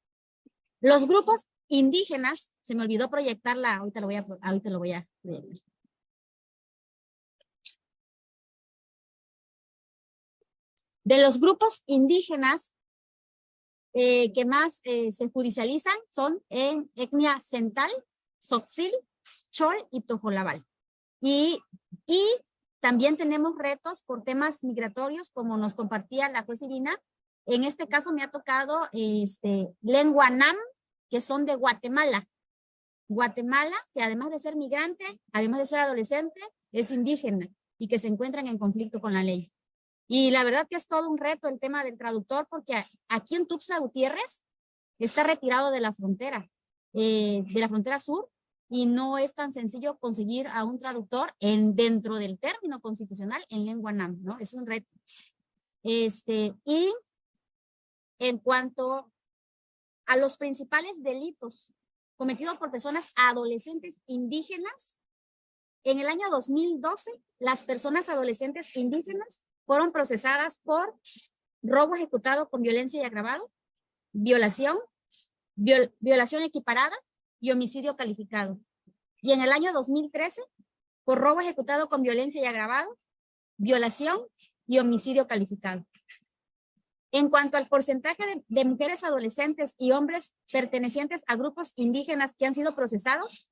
Los grupos indígenas, se me olvidó proyectarla, ahorita lo voy a proyectar. De los grupos indígenas que más se judicializan son en etnia Cental, Tzotzil, Chol y Tojolabal. Y también tenemos retos por temas migratorios, como nos compartía la juez Irina. En este caso me ha tocado lengua Nam, que son de Guatemala. Guatemala, que además de ser migrante, además de ser adolescente, es indígena y que se encuentran en conflicto con la ley. Y la verdad que es todo un reto el tema del traductor, porque aquí en Tuxtla Gutiérrez está retirado de la frontera sur, y no es tan sencillo conseguir a un traductor dentro del término constitucional en lengua Nam, ¿no? Es un reto. Y en cuanto a los principales delitos cometidos por personas adolescentes indígenas, en el año 2012, las personas adolescentes indígenas fueron procesadas por robo ejecutado con violencia y agravado, violación, violación equiparada y homicidio calificado. Y en el año 2013, por robo ejecutado con violencia y agravado, violación y homicidio calificado. En cuanto al porcentaje de mujeres adolescentes y hombres pertenecientes a grupos indígenas que han sido procesados,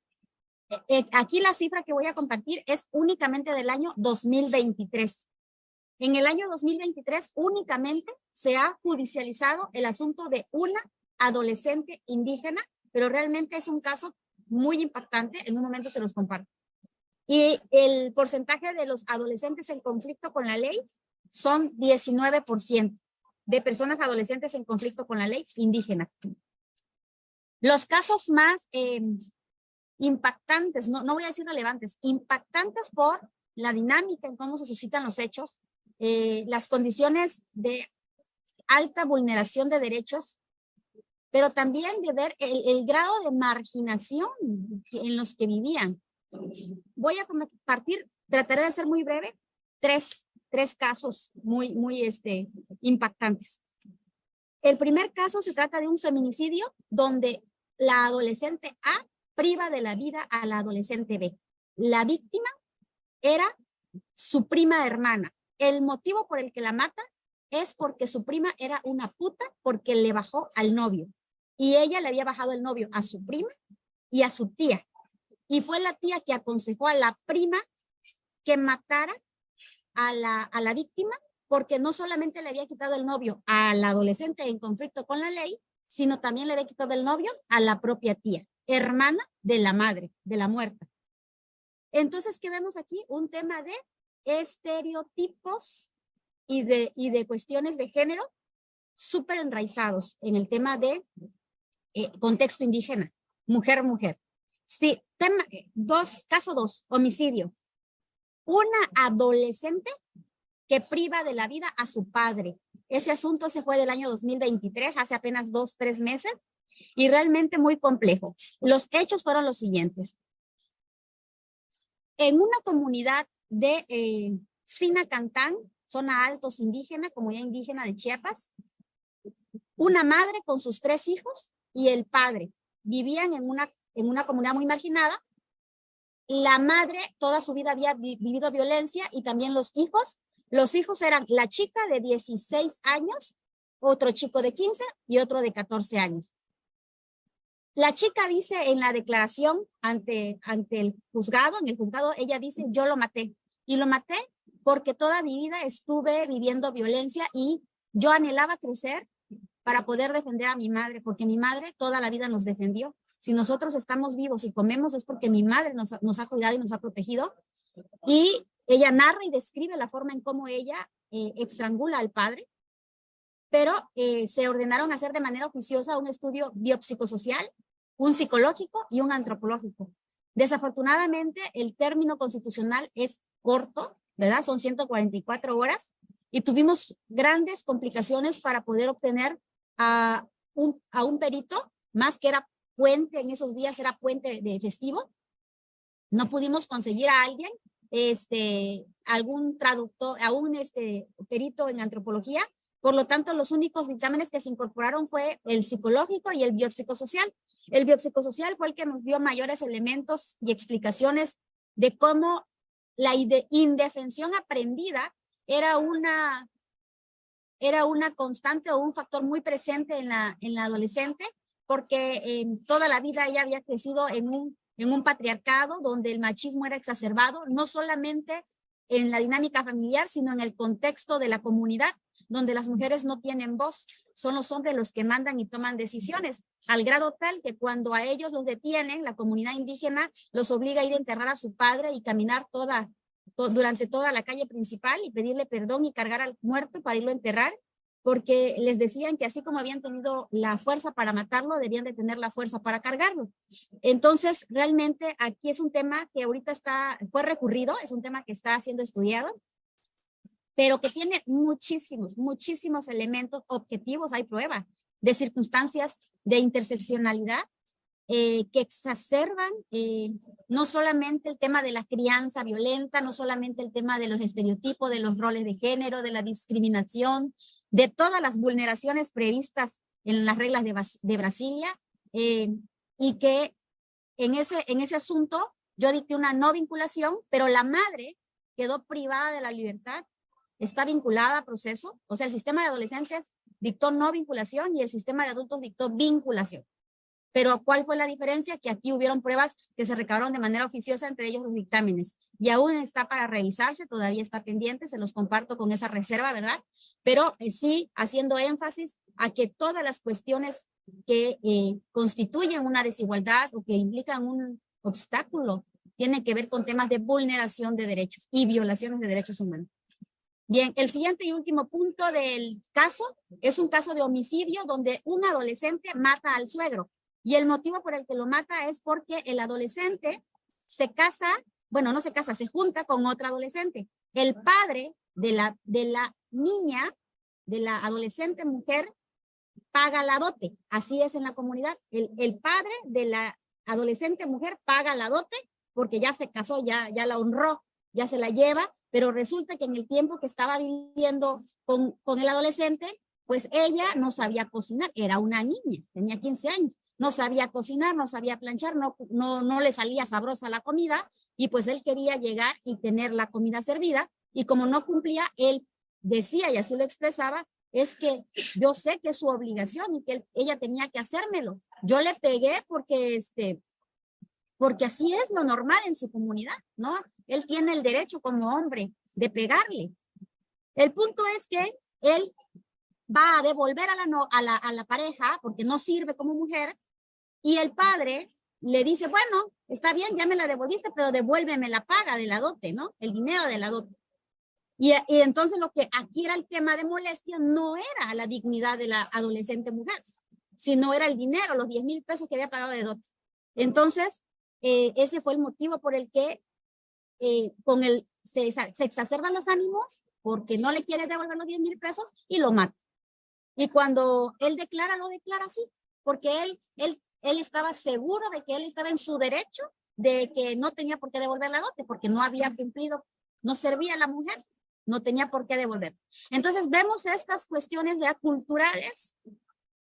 aquí la cifra que voy a compartir es únicamente del año 2023. En el año 2023 únicamente se ha judicializado el asunto de una adolescente indígena, pero realmente es un caso muy impactante. En un momento se los comparto. Y el porcentaje de los adolescentes en conflicto con la ley son 19% de personas adolescentes en conflicto con la ley indígena. Los casos más impactantes, no voy a decir relevantes, impactantes por la dinámica en cómo se suscitan los hechos, las condiciones de alta vulneración de derechos, pero también de ver el grado de marginación en los que vivían. Voy a compartir, trataré de ser muy breve, tres casos muy impactantes. El primer caso se trata de un feminicidio donde la adolescente A priva de la vida a la adolescente B. La víctima era su prima hermana. El motivo por el que la mata es porque su prima era una puta porque le bajó al novio. Y ella le había bajado el novio a su prima y a su tía. Y fue la tía que aconsejó a la prima que matara a la víctima, porque no solamente le había quitado el novio a la adolescente en conflicto con la ley, sino también le había quitado el novio a la propia tía, hermana de la madre, de la muerta. Entonces, ¿qué vemos aquí? Un tema de estereotipos y de cuestiones de género súper enraizados en el tema de contexto indígena, mujer. Sí, caso 2, homicidio. Una adolescente que priva de la vida a su padre. Ese asunto se fue del año 2023, hace apenas 2-3 meses, y realmente muy complejo. Los hechos fueron los siguientes. En una comunidad de Sinacantán, zona altos indígena, comunidad indígena de Chiapas, una madre con sus 3 hijos y el padre vivían en una comunidad muy marginada. La madre toda su vida había vivido violencia y también los hijos. Los hijos eran la chica de 16 años, otro chico de 15 y otro de 14 años. La chica dice en la declaración ante el juzgado, en el juzgado ella dice, yo lo maté. Y lo maté porque toda mi vida estuve viviendo violencia y yo anhelaba crecer para poder defender a mi madre, porque mi madre toda la vida nos defendió. Si nosotros estamos vivos y comemos es porque mi madre nos ha cuidado y nos ha protegido. Y ella narra y describe la forma en cómo ella estrangula al padre, pero se ordenaron hacer de manera oficiosa un estudio biopsicosocial, un psicológico y un antropológico. Desafortunadamente, el término constitucional es corto, ¿verdad? Son 144 horas y tuvimos grandes complicaciones para poder obtener a un perito, más que era puente, en esos días era puente de festivo. No pudimos conseguir a alguien, algún traductor, a un perito en antropología. Por lo tanto, los únicos dictámenes que se incorporaron fue el psicológico y el biopsicosocial. El biopsicosocial fue el que nos dio mayores elementos y explicaciones de cómo la indefensión aprendida era una constante o un factor muy presente en la adolescente, porque toda la vida ella había crecido en un patriarcado donde el machismo era exacerbado, no solamente en la dinámica familiar, sino en el contexto de la comunidad, donde las mujeres no tienen voz, son los hombres los que mandan y toman decisiones, al grado tal que cuando a ellos los detienen, la comunidad indígena los obliga a ir a enterrar a su padre y caminar durante toda la calle principal y pedirle perdón y cargar al muerto para irlo a enterrar, porque les decían que así como habían tenido la fuerza para matarlo, debían de tener la fuerza para cargarlo. Entonces, realmente aquí es un tema que ahorita fue recurrido, es un tema que está siendo estudiado, pero que tiene muchísimos elementos objetivos, hay prueba de circunstancias de interseccionalidad que exacerban no solamente el tema de la crianza violenta, no solamente el tema de los estereotipos, de los roles de género, de la discriminación, de todas las vulneraciones previstas en las reglas de Brasilia, y que en ese asunto yo dicté una no vinculación, pero la madre quedó privada de la libertad, está vinculada a proceso, o sea, el sistema de adolescentes dictó no vinculación y el sistema de adultos dictó vinculación. Pero ¿cuál fue la diferencia? Que aquí hubieron pruebas que se recabaron de manera oficiosa, entre ellos los dictámenes. Y aún está para revisarse, todavía está pendiente, se los comparto con esa reserva, ¿verdad? Pero sí haciendo énfasis a que todas las cuestiones que constituyen una desigualdad o que implican un obstáculo tienen que ver con temas de vulneración de derechos y violaciones de derechos humanos. Bien, el siguiente y último punto del caso es un caso de homicidio donde un adolescente mata al suegro. Y el motivo por el que lo mata es porque el adolescente se casa, bueno, no se casa, se junta con otra adolescente. El padre de la niña, de la adolescente mujer, paga la dote. Así es en la comunidad. El padre de la adolescente mujer paga la dote porque ya se casó, ya la honró, ya se la lleva, pero resulta que en el tiempo que estaba viviendo con el adolescente, pues ella no sabía cocinar, era una niña, tenía 15 años. No sabía cocinar, no sabía planchar, no le salía sabrosa la comida y pues él quería llegar y tener la comida servida y como no cumplía, él decía y así lo expresaba, es que yo sé que es su obligación y que ella tenía que hacérmelo. Yo le pegué porque así es lo normal en su comunidad, ¿no? Él tiene el derecho como hombre de pegarle. El punto es que él va a devolver a la pareja porque no sirve como mujer. Y el padre le dice, bueno, está bien, ya me la devolviste, pero devuélveme la paga de la dote, ¿no? El dinero de la dote. Y entonces lo que aquí era el tema de molestia no era la dignidad de la adolescente mujer, sino era el dinero, los 10,000 pesos que había pagado de dote. Entonces, ese fue el motivo por el que se exacerban los ánimos porque no le quiere devolver los 10,000 pesos y lo mata. Y cuando él declara, lo declara así, porque él estaba seguro de que él estaba en su derecho de que no tenía por qué devolver la dote, porque no había cumplido, no servía a la mujer, no tenía por qué devolver. Entonces vemos estas cuestiones ya culturales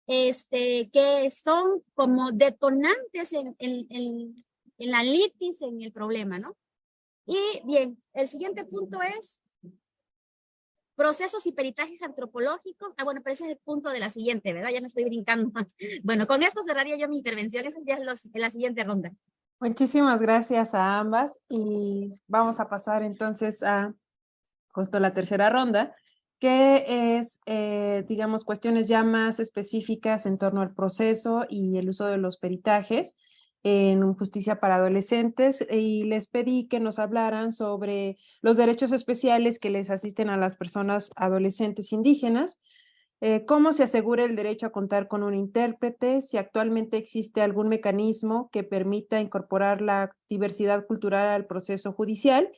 que son como detonantes en la litis, en el problema, ¿no? Y bien, el siguiente punto es procesos y peritajes antropológicos. Bueno, pero ese es el punto de la siguiente, ¿verdad? Ya me estoy brincando. Bueno, con esto cerraría yo mi intervención. Esa ya es la siguiente ronda. Muchísimas gracias a ambas y vamos a pasar entonces a justo la tercera ronda, que es, digamos, cuestiones ya más específicas en torno al proceso y el uso de los peritajes. en Justicia para Adolescentes y les pedí que nos hablaran sobre los derechos especiales que les asisten a las personas adolescentes indígenas, cómo se asegura el derecho a contar con un intérprete, si actualmente existe algún mecanismo que permita incorporar la diversidad cultural al proceso judicial,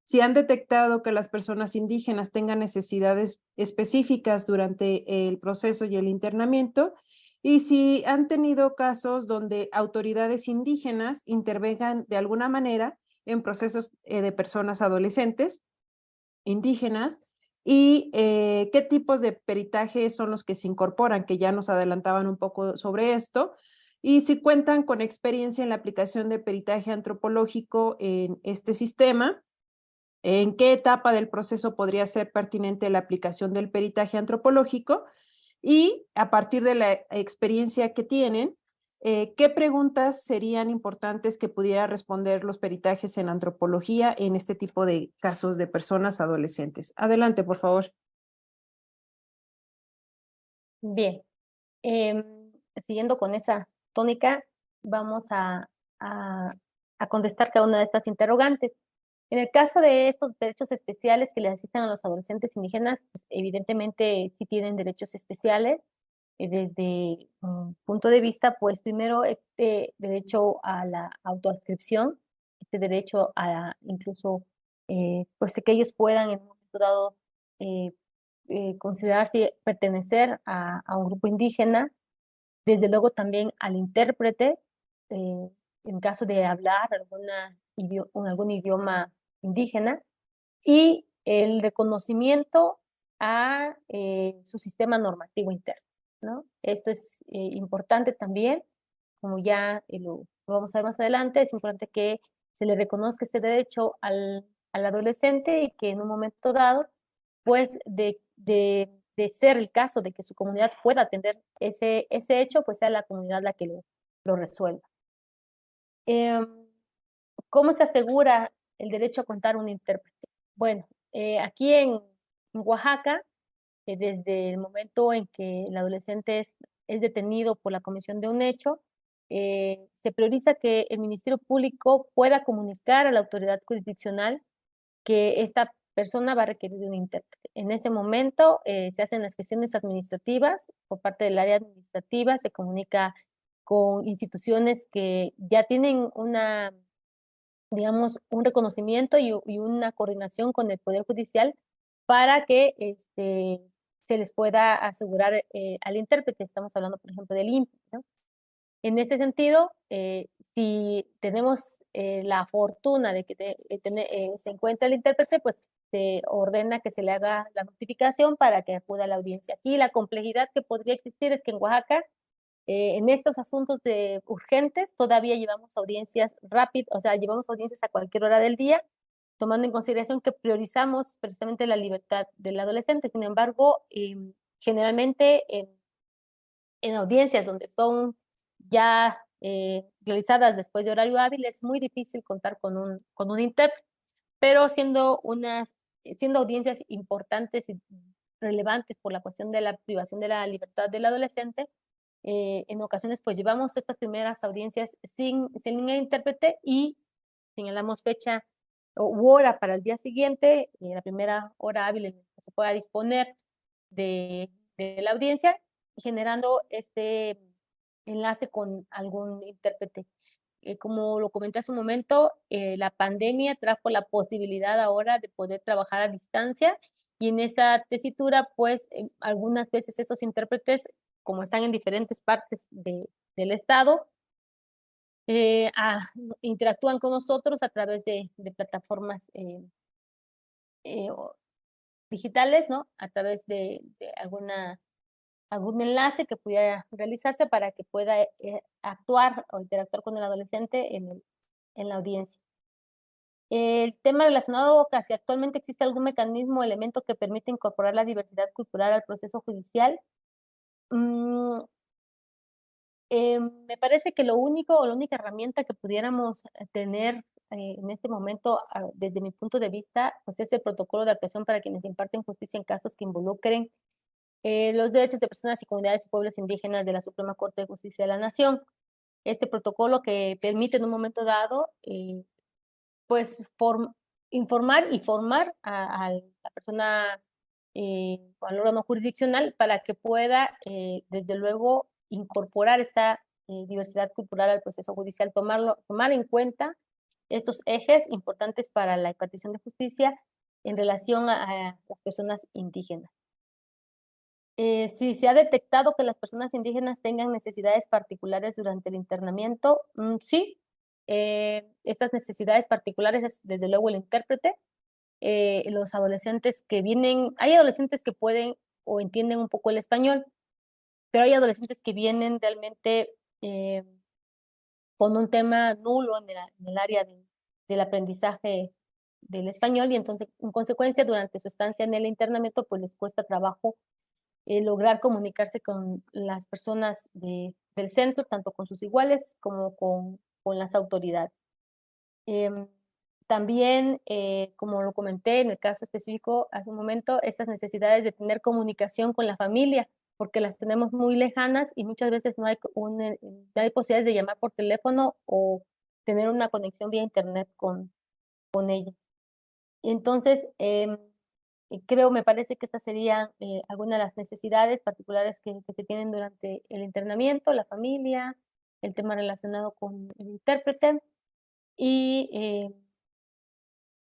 si han detectado que las personas indígenas tengan necesidades específicas durante el proceso y el internamiento, y si han tenido casos donde autoridades indígenas intervengan de alguna manera en procesos de personas adolescentes indígenas y qué tipos de peritaje son los que se incorporan, que ya nos adelantaban un poco sobre esto, y si cuentan con experiencia en la aplicación de peritaje antropológico en este sistema, en qué etapa del proceso podría ser pertinente la aplicación del peritaje antropológico y a partir de la experiencia que tienen, ¿qué preguntas serían importantes que pudiera responder los peritajes en antropología en este tipo de casos de personas adolescentes? Adelante, por favor. Bien, em, siguiendo con esa tónica, vamos a, a contestar cada una de estas interrogantes. En el caso de estos derechos especiales que les asisten a los adolescentes indígenas, pues evidentemente sí tienen derechos especiales. Desde un punto de vista, pues primero este derecho a la autoadscripción, este derecho a incluso, pues que ellos puedan en un momento dado eh, considerarse pertenecer a un grupo indígena, desde luego también al intérprete, en caso de hablar algún idioma indígena, y el reconocimiento a su sistema normativo interno, ¿no? Esto es importante también, como ya lo vamos a ver más adelante, es importante que se le reconozca este derecho al adolescente y que en un momento dado, pues de ser el caso de que su comunidad pueda atender ese hecho, pues sea la comunidad la que lo resuelva. Em, ¿Cómo se asegura el derecho a contar un intérprete? Bueno, aquí en Oaxaca, desde el momento en que el adolescente es detenido por la comisión de un hecho, se prioriza que el Ministerio Público pueda comunicar a la autoridad jurisdiccional que esta persona va a requerir de un intérprete. En ese momento se hacen las gestiones administrativas por parte del área administrativa, se comunica con instituciones que ya tienen digamos, un reconocimiento y una coordinación con el Poder Judicial para que se les pueda asegurar al intérprete. Estamos hablando, por ejemplo, del INPI, ¿no? En ese sentido, si tenemos la fortuna de que se encuentre el intérprete, pues se ordena que se le haga la notificación para que acuda a la audiencia. Aquí la complejidad que podría existir es que en Oaxaca, en estos asuntos urgentes, todavía llevamos audiencias rápidas, o sea, llevamos audiencias a cualquier hora del día, tomando en consideración que priorizamos precisamente la libertad del adolescente. Sin embargo, generalmente en audiencias donde son ya realizadas después de horario hábil, es muy difícil contar con un intérprete, pero siendo audiencias importantes y relevantes por la cuestión de la privación de la libertad del adolescente, en ocasiones pues llevamos estas primeras audiencias sin intérprete y señalamos fecha u hora para el día siguiente, la primera hora hábil en que se pueda disponer de la audiencia, generando este enlace con algún intérprete. Como lo comenté hace un momento, la pandemia trajo la posibilidad ahora de poder trabajar a distancia y en esa tesitura, pues algunas veces esos intérpretes, como están en diferentes partes del estado, eh, a- interactúan con nosotros a través de plataformas digitales, ¿no? A través de algún enlace que pudiera realizarse para que pueda actuar o interactuar con el adolescente en la audiencia. El tema relacionado a si actualmente existe algún mecanismo o elemento que permite incorporar la diversidad cultural al proceso judicial. Mm, Me parece que lo único o la única herramienta que pudiéramos tener en este momento, desde mi punto de vista, pues es el protocolo de actuación para quienes imparten justicia en casos que involucren los derechos de personas y comunidades y pueblos indígenas de la Suprema Corte de Justicia de la Nación. este protocolo que permite en un momento dado, pues, informar y formar a la persona o al órgano jurisdiccional para que pueda, desde luego, incorporar esta diversidad cultural al proceso judicial, tomar en cuenta estos ejes importantes para la impartición de justicia en relación a las personas indígenas. Si se ha detectado que las personas indígenas tengan necesidades particulares durante el internamiento, sí. Estas necesidades particulares es desde luego el intérprete, los adolescentes que vienen, hay adolescentes que pueden o entienden un poco el español, pero hay adolescentes que vienen realmente con un tema nulo en el área del aprendizaje del español y entonces, en consecuencia, durante su estancia en el internamiento, pues les cuesta trabajo lograr comunicarse con las personas del centro, tanto con sus iguales como con las autoridades. También, como lo comenté en el caso específico hace un momento, esas necesidades de tener comunicación con la familia, porque las tenemos muy lejanas y muchas veces no hay posibilidades de llamar por teléfono o tener una conexión vía internet con ellas. Entonces, me parece que estas serían algunas de las necesidades particulares que se tienen durante el internamiento, la familia, el tema relacionado con el intérprete y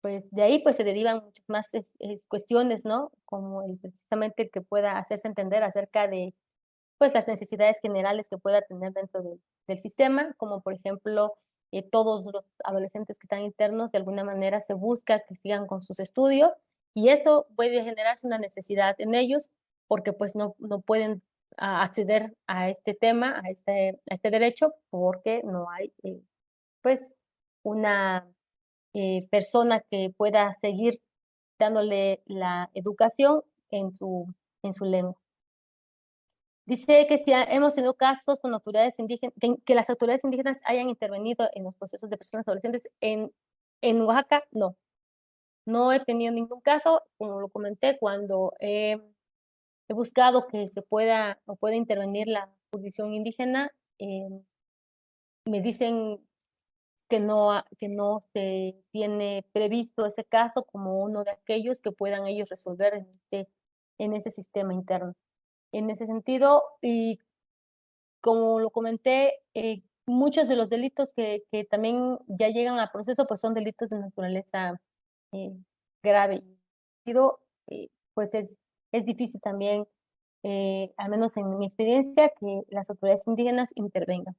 pues de ahí pues se derivan muchas más cuestiones, ¿no? Como precisamente que pueda hacerse entender acerca de pues las necesidades generales que pueda tener dentro del sistema, como por ejemplo todos los adolescentes que están internos de alguna manera se busca que sigan con sus estudios y esto puede generarse una necesidad en ellos porque pues no pueden acceder a este tema, a este derecho porque no hay pues una persona que pueda seguir dándole la educación en su lengua. Dice que si hemos tenido casos con autoridades indígenas, que las autoridades indígenas hayan intervenido en los procesos de personas adolescentes en Oaxaca, no. No he tenido ningún caso, como lo comenté, cuando he buscado que se pueda o pueda intervenir la jurisdicción indígena, me dicen que no se tiene previsto ese caso como uno de aquellos que puedan ellos resolver en ese sistema interno. En ese sentido, y como lo comenté, muchos de los delitos que también ya llegan a proceso, pues son delitos de naturaleza grave. Pues es difícil también, al menos en mi experiencia, que las autoridades indígenas intervengan.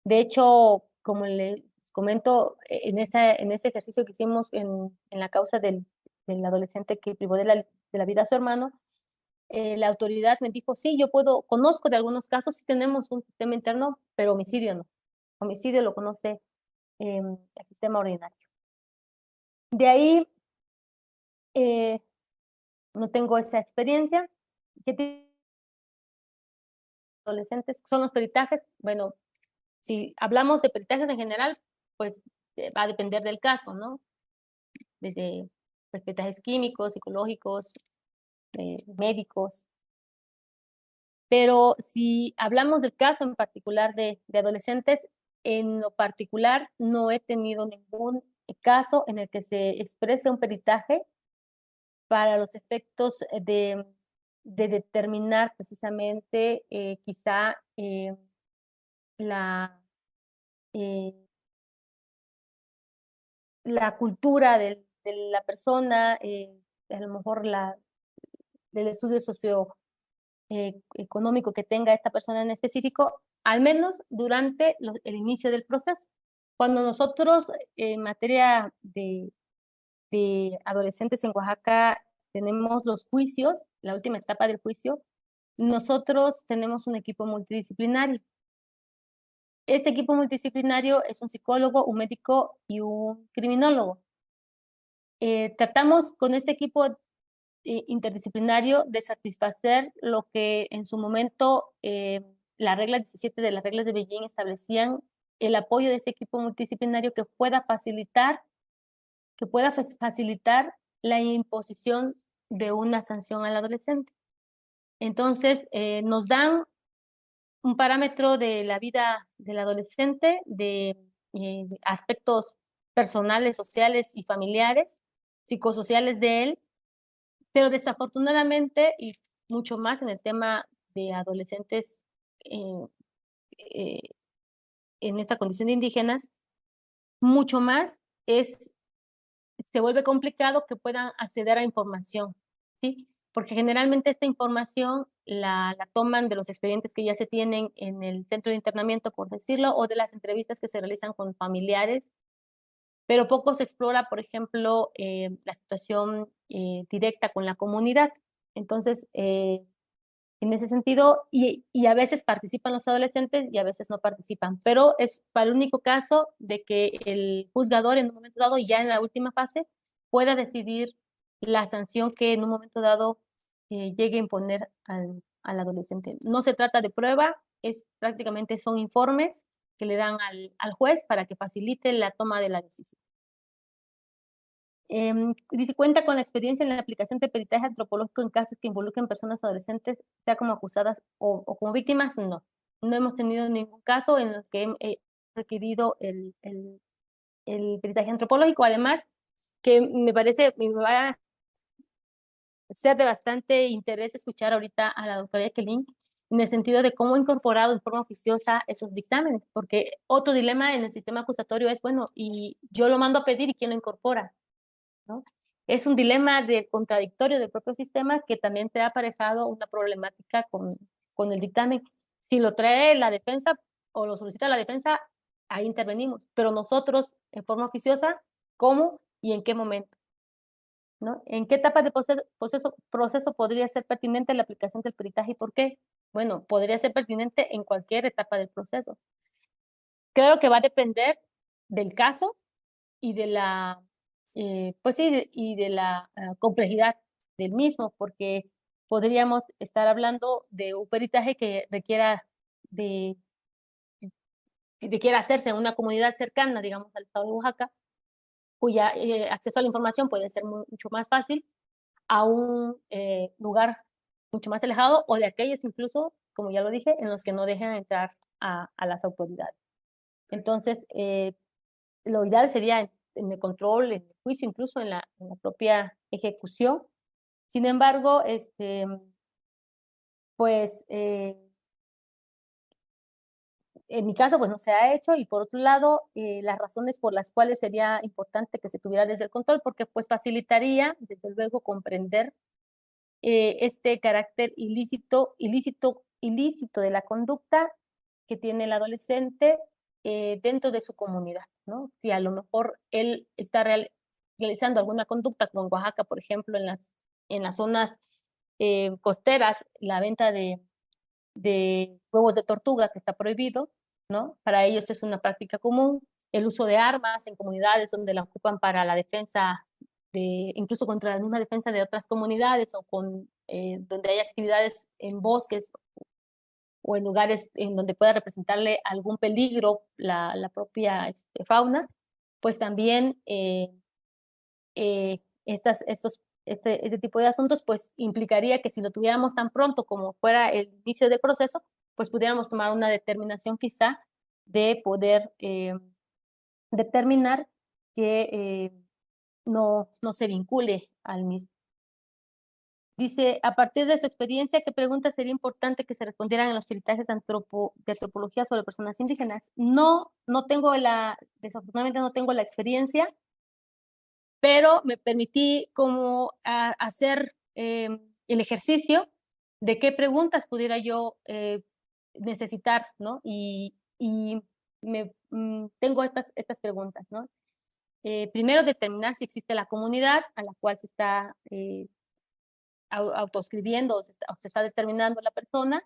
De hecho, como les comento, en ese ejercicio que hicimos en la causa del adolescente que privó de la vida a su hermano, la autoridad me dijo, sí, conozco de algunos casos, sí tenemos un sistema interno, pero homicidio no. Homicidio lo conoce el sistema ordinario. De ahí no tengo esa experiencia. ¿Qué tipo de adolescentes son los peritajes? Bueno, si hablamos de peritajes en general, pues va a depender del caso, ¿no? Desde pues, peritajes químicos, psicológicos, médicos. Pero si hablamos del caso en particular de adolescentes, en lo particular no he tenido ningún caso en el que se exprese un peritaje para los efectos de determinar precisamente quizá la, eh, la cultura de la persona, a lo mejor del estudio socioeconómico que tenga esta persona en específico, al menos durante el inicio del proceso. Cuando nosotros en materia de adolescentes en Oaxaca tenemos los juicios, la última etapa del juicio, nosotros tenemos un equipo multidisciplinario. Este equipo multidisciplinario es un psicólogo, un médico y un criminólogo. Tratamos con este equipo interdisciplinario de satisfacer lo que en su momento la regla 17 de las reglas de Beijing establecían, el apoyo de ese equipo multidisciplinario que pueda facilitar la imposición de una sanción al adolescente. Entonces, nos dan un parámetro de la vida del adolescente, de aspectos personales, sociales y familiares, psicosociales de él, pero desafortunadamente, y mucho más en el tema de adolescentes eh, eh, en esta condición de indígenas, mucho más se vuelve complicado que puedan acceder a información, ¿sí? Porque generalmente esta información la toman de los expedientes que ya se tienen en el centro de internamiento, por decirlo, o de las entrevistas que se realizan con familiares, pero poco se explora, por ejemplo, la situación directa con la comunidad. Entonces, en ese sentido, y a veces participan los adolescentes y a veces no participan, pero es para el único caso de que el juzgador en un momento dado, ya en la última fase, pueda decidir la sanción que en un momento dado llegue a imponer al adolescente. No se trata de prueba, prácticamente son informes que le dan al juez para que facilite la toma de la decisión. Dice, cuenta con la experiencia en la aplicación de peritaje antropológico en casos que involucren personas adolescentes, sea como acusadas o como víctimas. No, no hemos tenido ningún caso en los que he requerido el peritaje antropológico. Además, que me parece, me va a ser de bastante interés escuchar ahorita a la doctora Jacqueline en el sentido de cómo ha incorporado en forma oficiosa esos dictámenes, porque otro dilema en el sistema acusatorio es, bueno, y yo lo mando a pedir y quién lo incorpora, ¿no? Es un dilema contradictorio del propio sistema que también te ha aparejado una problemática con el dictamen. Si lo trae la defensa o lo solicita la defensa, ahí intervenimos, pero nosotros en forma oficiosa, ¿cómo y en qué momento? ¿No? ¿En qué etapa de proceso podría ser pertinente la aplicación del peritaje y por qué? Bueno, podría ser pertinente en cualquier etapa del proceso. Creo que va a depender del caso y de la, pues sí, y de la complejidad del mismo, porque podríamos estar hablando de un peritaje que de, requiera hacerse en una comunidad cercana, digamos, al estado de Oaxaca, cuya acceso a la información puede ser mucho más fácil, a un lugar mucho más alejado o de aquellos incluso, como ya lo dije, en los que no dejan entrar a las autoridades. Entonces, lo ideal sería en el control, en el juicio, incluso en la propia ejecución. Sin embargo, pues en mi caso, pues no se ha hecho y por otro lado, las razones por las cuales sería importante que se tuviera desde el control, porque pues facilitaría, desde luego, comprender este carácter ilícito de la conducta que tiene el adolescente dentro de su comunidad, ¿no? Si a lo mejor él está realizando alguna conducta, como en Oaxaca, por ejemplo, en las zonas costeras, la venta de huevos de tortuga que está prohibido, ¿no? Para ellos es una práctica común. El uso de armas en comunidades donde la ocupan para la defensa incluso contra la misma defensa de otras comunidades o donde hay actividades en bosques o en lugares en donde pueda representarle algún peligro la propia fauna, pues también este tipo de asuntos pues implicaría que si lo tuviéramos tan pronto como fuera el inicio del proceso, pues pudiéramos tomar una determinación quizá de poder determinar que no se vincule al mismo. Dice, a partir de su experiencia, ¿qué preguntas sería importante que se respondieran en los peritajes de antropología sobre personas indígenas? No tengo desafortunadamente no tengo la experiencia, pero me permití como hacer el ejercicio de qué preguntas pudiera yo necesitar, ¿no? Y tengo estas preguntas, ¿no? Primero, determinar si existe la comunidad a la cual se está autoescribiendo o se está determinando la persona,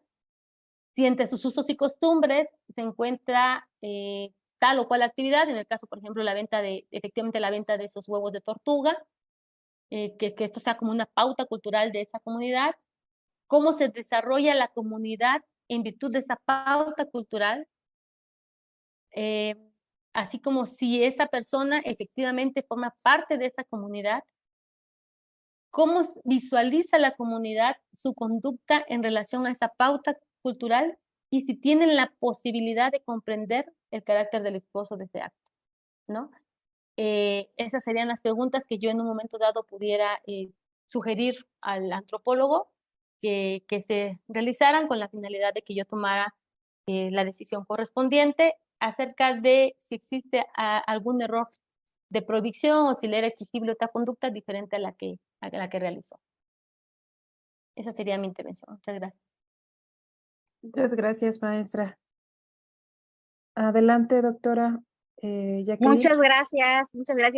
si entre sus usos y costumbres se encuentra tal o cual actividad, en el caso, por ejemplo, efectivamente la venta de esos huevos de tortuga, que esto sea como una pauta cultural de esa comunidad, cómo se desarrolla la comunidad en virtud de esa pauta cultural, así como si esta persona efectivamente forma parte de esa comunidad, cómo visualiza la comunidad su conducta en relación a esa pauta cultural y si tienen la posibilidad de comprender el carácter delictuoso de ese acto, ¿no? Esas serían las preguntas que yo en un momento dado pudiera sugerir al antropólogo que se realizaran con la finalidad de que yo tomara la decisión correspondiente acerca de si existe algún error de prohibición o si le era exigible otra conducta diferente a la que realizó. Esa sería mi intervención. Muchas gracias. Muchas gracias, maestra. Adelante, doctora Jacqueline. Muchas gracias.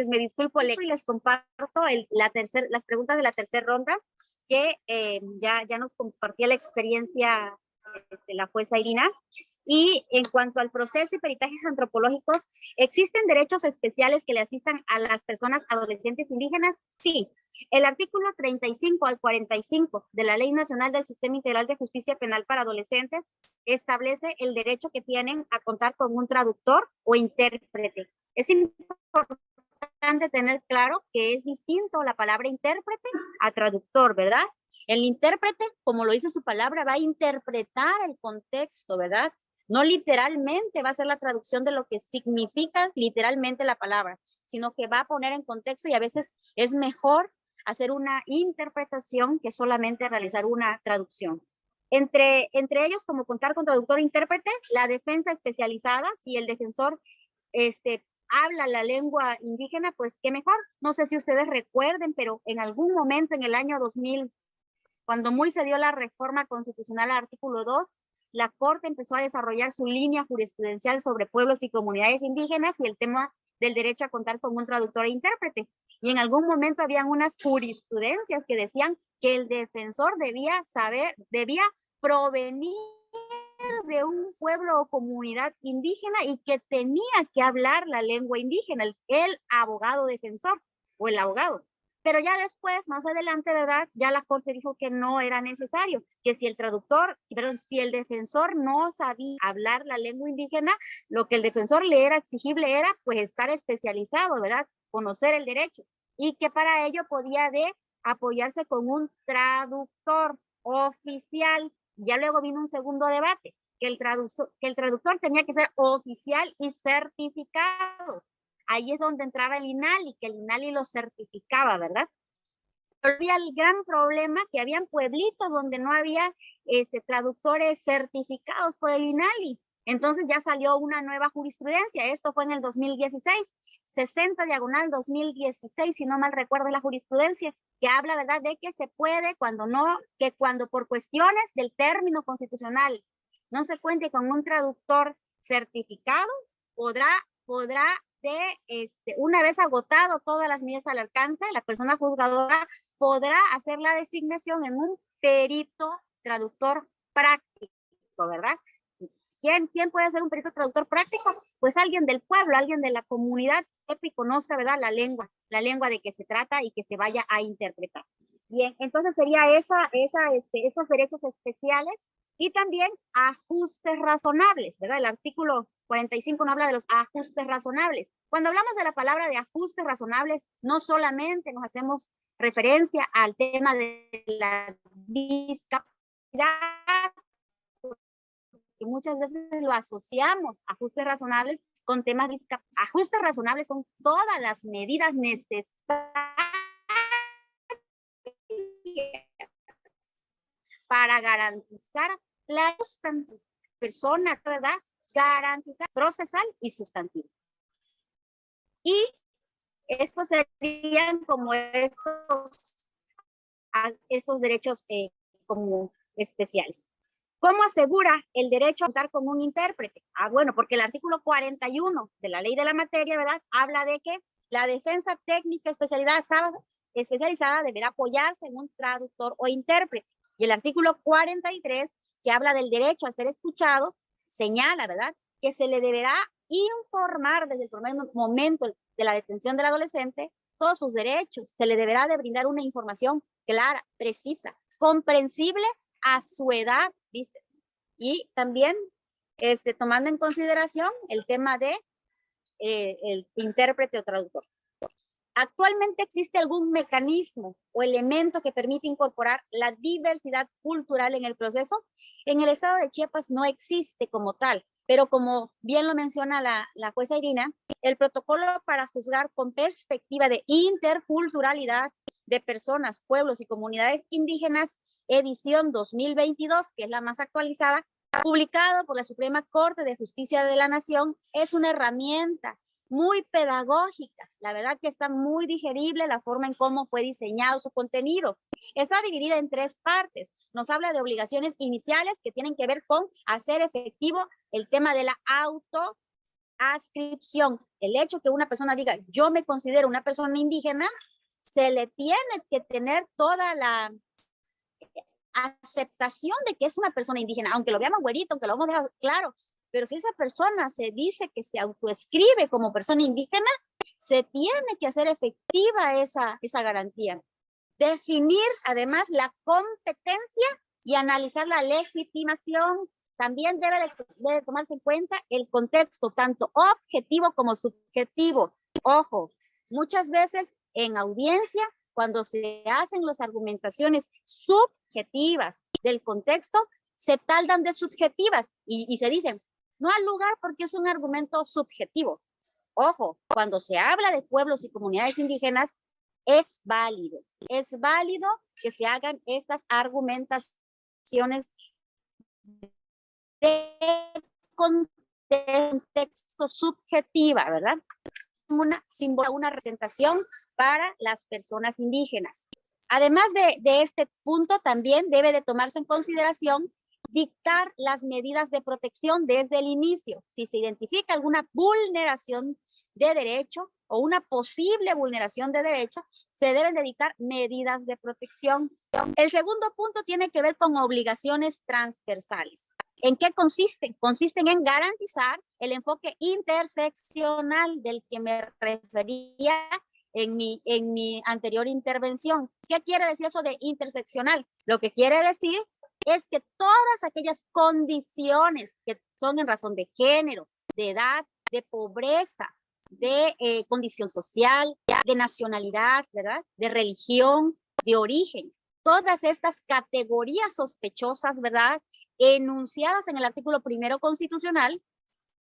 Me disculpo y les comparto las preguntas de la tercera ronda que ya nos compartía la experiencia de la jueza Irina. Y en cuanto al proceso y peritajes antropológicos, ¿existen derechos especiales que le asistan a las personas adolescentes indígenas? Sí. El artículo 35 al 45 de la Ley Nacional del Sistema Integral de Justicia Penal para Adolescentes establece el derecho que tienen a contar con un traductor o intérprete. Es importante tener claro que es distinto la palabra intérprete a traductor, ¿verdad? El intérprete, como lo dice su palabra, va a interpretar el contexto, ¿verdad? No literalmente va a ser la traducción de lo que significa literalmente la palabra, sino que va a poner en contexto y a veces es mejor hacer una interpretación que solamente realizar una traducción. Entre ellos, como contar con traductor e intérprete, la defensa especializada, si el defensor habla la lengua indígena, pues qué mejor. No sé si ustedes recuerden, pero en algún momento en el año 2000, cuando muy se dio la reforma constitucional al artículo 2, la Corte empezó a desarrollar su línea jurisprudencial sobre pueblos y comunidades indígenas y el tema del derecho a contar con un traductor e intérprete. Y en algún momento habían unas jurisprudencias que decían que el defensor debía provenir de un pueblo o comunidad indígena y que tenía que hablar la lengua indígena, el abogado defensor o el abogado. Pero ya después, más adelante, ¿verdad? Ya la Corte dijo que no era necesario, que si el defensor no sabía hablar la lengua indígena, lo que el defensor le era exigible era pues estar especializado, ¿verdad? Conocer el derecho. Y que para ello podía apoyarse con un traductor oficial. Ya luego vino un segundo debate, que el traductor tenía que ser oficial y certificado. Ahí es donde entraba el INALI, que el INALI lo certificaba, ¿verdad? Pero había el gran problema que habían pueblitos donde no había traductores certificados por el INALI. Entonces ya salió una nueva jurisprudencia. Esto fue en el 2016, 60/2016, si no mal recuerdo la jurisprudencia, que habla, ¿verdad?, de que se puede cuando por cuestiones del término constitucional no se cuente con un traductor certificado, podrá una vez agotado todas las medidas al alcance, la persona juzgadora podrá hacer la designación en un perito traductor práctico, ¿verdad? ¿Quién puede ser un perito traductor práctico? Pues alguien del pueblo, alguien de la comunidad que conozca, ¿verdad?, la lengua de que se trata y que se vaya a interpretar. Bien, entonces sería esos derechos especiales y también ajustes razonables, ¿verdad? El artículo 45 nos habla de los ajustes razonables. Cuando hablamos de la palabra de ajustes razonables, no solamente nos hacemos referencia al tema de la discapacidad, que muchas veces lo asociamos, ajustes razonables, con temas de discapacidad. Ajustes razonables son todas las medidas necesarias para garantizar la persona, ¿verdad?, garantizar procesal y sustantivo. Y estos serían como estos derechos como especiales. ¿Cómo asegura el derecho a contar con un intérprete? Bueno, porque el artículo 41 de la ley de la materia, ¿verdad?, habla de que la defensa técnica especializada deberá apoyarse en un traductor o intérprete. Y el artículo 43, que habla del derecho a ser escuchado, señala, ¿verdad?, que se le deberá informar desde el primer momento de la detención del adolescente todos sus derechos. Se le deberá de brindar una información clara, precisa, comprensible a su edad, dice. Y también tomando en consideración el tema de el intérprete o traductor. ¿Actualmente existe algún mecanismo o elemento que permite incorporar la diversidad cultural en el proceso? En el estado de Chiapas no existe como tal, pero como bien lo menciona la jueza Irina, el protocolo para juzgar con perspectiva de interculturalidad de personas, pueblos y comunidades indígenas, edición 2022, que es la más actualizada, publicado por la Suprema Corte de Justicia de la Nación, es una herramienta muy pedagógica. La verdad que está muy digerible la forma en cómo fue diseñado su contenido. Está dividida en 3 partes. Nos habla de obligaciones iniciales que tienen que ver con hacer efectivo el tema de la autoascripción. El hecho que una persona diga, yo me considero una persona indígena, se le tiene que tener toda la aceptación de que es una persona indígena, aunque lo veamos güerito, aunque lo vamos a dejar claro. Pero si esa persona se dice que se autoescribe como persona indígena, se tiene que hacer efectiva esa garantía. Definir además la competencia y analizar la legitimación. También debe tomarse en cuenta el contexto, tanto objetivo como subjetivo. Ojo, muchas veces en audiencia, cuando se hacen las argumentaciones subjetivas del contexto, se taldan de subjetivas y se dicen, no al lugar porque es un argumento subjetivo. Ojo, cuando se habla de pueblos y comunidades indígenas, es válido que se hagan estas argumentaciones de contexto subjetiva, ¿verdad? Una representación para las personas indígenas. Además de este punto, también debe de tomarse en consideración dictar las medidas de protección desde el inicio. Si se identifica alguna vulneración de derecho o una posible vulneración de derecho, se deben de dictar medidas de protección. El segundo punto tiene que ver con obligaciones transversales. ¿En qué consisten? Consisten en garantizar el enfoque interseccional del que me refería en mi anterior intervención. ¿Qué quiere decir eso de interseccional? Lo que quiere decir es que todas aquellas condiciones que son en razón de género, de edad, de pobreza, de condición social, de nacionalidad, ¿verdad? De religión, de origen. Todas estas categorías sospechosas, ¿verdad? Enunciadas en el artículo 1 constitucional,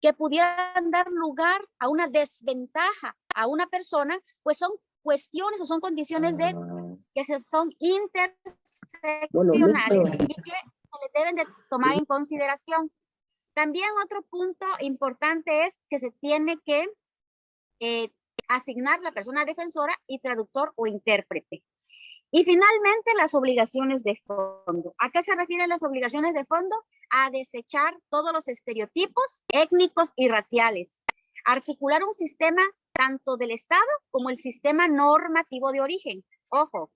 que pudieran dar lugar a una desventaja a una persona, pues son cuestiones o son condiciones que son interseccionales y que se les deben de tomar en consideración. También otro punto importante es que se tiene que asignar la persona defensora y traductor o intérprete. Y finalmente, las obligaciones de fondo. ¿A qué se refieren las obligaciones de fondo? A desechar todos los estereotipos étnicos y raciales. Articular un sistema tanto del Estado como el sistema normativo de origen. Ojo,